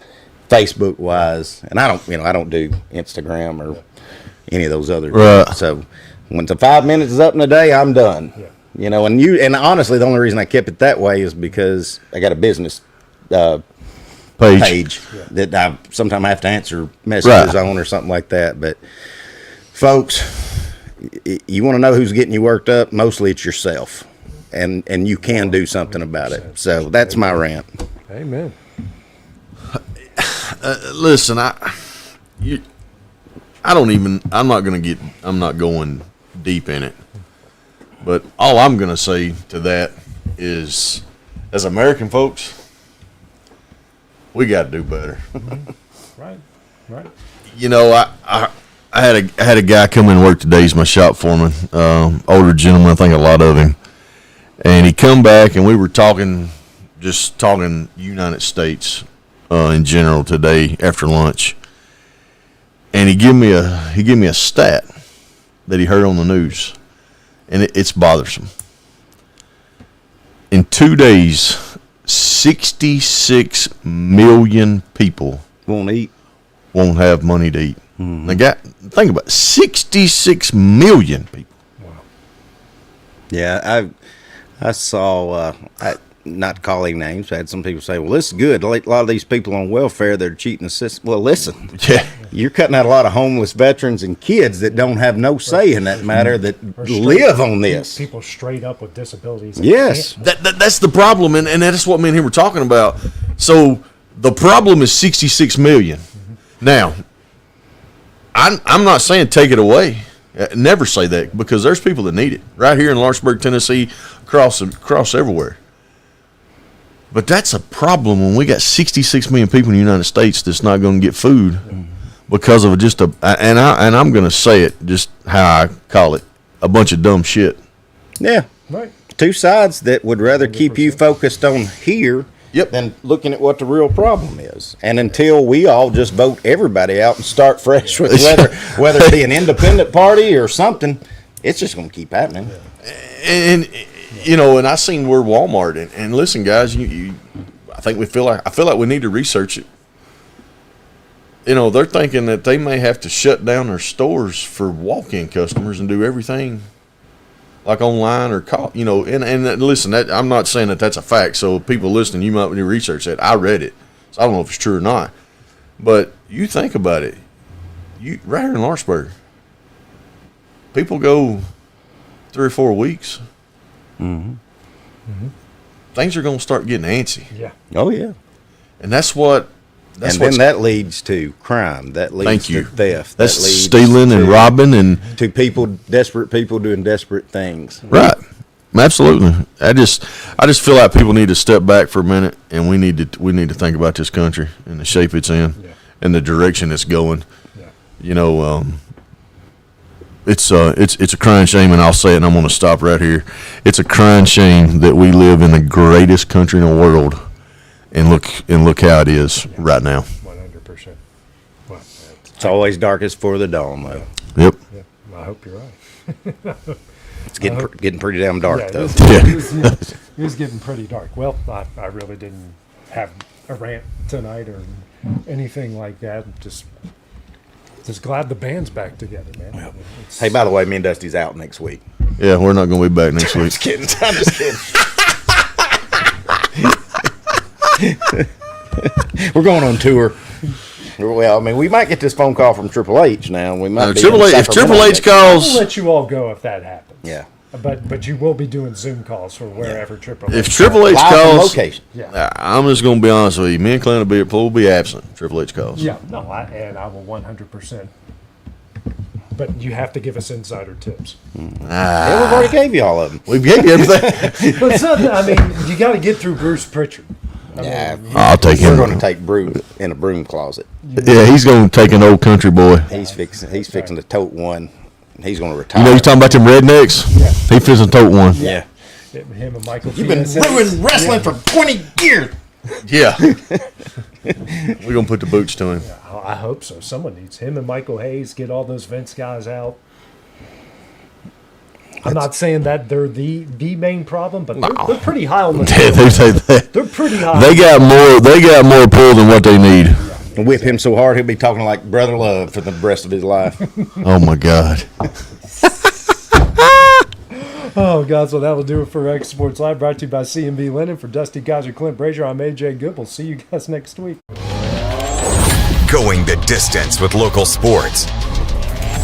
Facebook wise, and I don't do Instagram or any of those other. Right. So when the 5 minutes is up in a day, I'm done. Yeah. And honestly, the only reason I kept it that way is because I got a business page that I sometimes have to answer messages on or something like that. But folks, you want to know who's getting you worked up? Mostly it's yourself, and you can do something about it. So that's my rant. Amen. Listen, I'm not going deep in it. But all I'm going to say to that is, as American folks, we got to do better. Right. I had a guy come in and work today. He's my shop foreman, older gentleman. I think a lot of him. And he come back and we were talking United States in general today after lunch. And he give me a stat that he heard on the news, and it's bothersome. In 2 days, 66 million people won't have money to eat. Now, think about it, 66 million people. Wow. Yeah, I saw. Not calling names. I had some people say, well, this is good. A lot of these people on welfare, they're cheating the system. Well, listen, you're cutting out a lot of homeless veterans and kids that don't have no say in that matter, that live on this. People straight up with disabilities. Yes. That's the problem, and that's what me and him were talking about. So the problem is 66 million. Now, I'm not saying take it away. Never say that, because there's people that need it. Right here in Lawrenceburg, Tennessee, across everywhere. But that's a problem when we got 66 million people in the United States that's not going to get food because of and I'm going to say it just how I call it, a bunch of dumb shit. Yeah. Right. Two sides that would rather keep you focused on here than looking at what the real problem is. And until we all just vote everybody out and start fresh with whether it be an independent party or something, it's just going to keep happening. And You know, and I seen where Walmart and listen, guys, I feel like we need to research it. You know, they're thinking that they may have to shut down their stores for walk-in customers and do everything like online or call. You know, and listen, I'm not saying that that's a fact. So people listening, you might want to research that. I read it, so I don't know if it's true or not. But you think about it. Right here in Lawrenceburg, people go 3 or 4 weeks. Mm-hmm. Mm-hmm. Things are going to start getting antsy. Yeah. Oh yeah. And that's what. And then that leads to crime. That leads to theft. That's that leads stealing and robbing and to desperate people doing desperate things. Right. Absolutely. I just feel like people need to step back for a minute, and we need to think about this country and the shape it's in and the direction it's going. Yeah. You know, it's a crying shame, and I'll say it, and I'm going to stop right here. It's a crying shame that we live in the greatest country in the world. And look how it is right now. 100%. Well, it's always darkest for the dawn, though. Yep. I hope you're right. It's getting pretty damn dark, though. It was getting pretty dark. Well, I really didn't have a rant tonight or anything like that. Just glad the band's back together, man. Well, hey, by the way, me and Dusty's out next week. Yeah, we're not going to be back next week. I'm just kidding. We're going on tour. Well, I mean, we might get this phone call from Triple H now. We might. If Triple H calls, we'll let you all go if that happens. Yeah. But you will be doing Zoom calls for wherever Triple H. If Triple H calls, location. Yeah. I'm just going to be honest with you. Me and Clint will be absent. Triple H calls. Yeah. No, I will 100%. But you have to give us insider tips. We've already gave you all of them. We gave you everything. But I mean, you got to get through Bruce Pritchard. I'll take him. We're going to take broom in a broom closet. Yeah, he's going to take an old country boy. He's fixing to tote one. He's going to retire. You know, you talking about them rednecks? Yeah. He fixing to tote one. Yeah. Him and Michael. You've been ruining wrestling for 20 years. Yeah. We're going to put the boots to him. Yeah, I hope so. Someone needs him and Michael Hayes. Get all those Vince guys out. I'm not saying that they're the main problem, but they're pretty high on the list. They're pretty high. They got more pull than what they need. Yeah. Whip him so hard he'll be talking like Brother Love for the rest of his life. Oh my God. Oh God, so that will do it for X Sports Live, brought to you by C&B Linen. For Dusty Kizer, Clint Brazier, I'm AJ Good. We'll see you guys next week. Going the distance with local sports.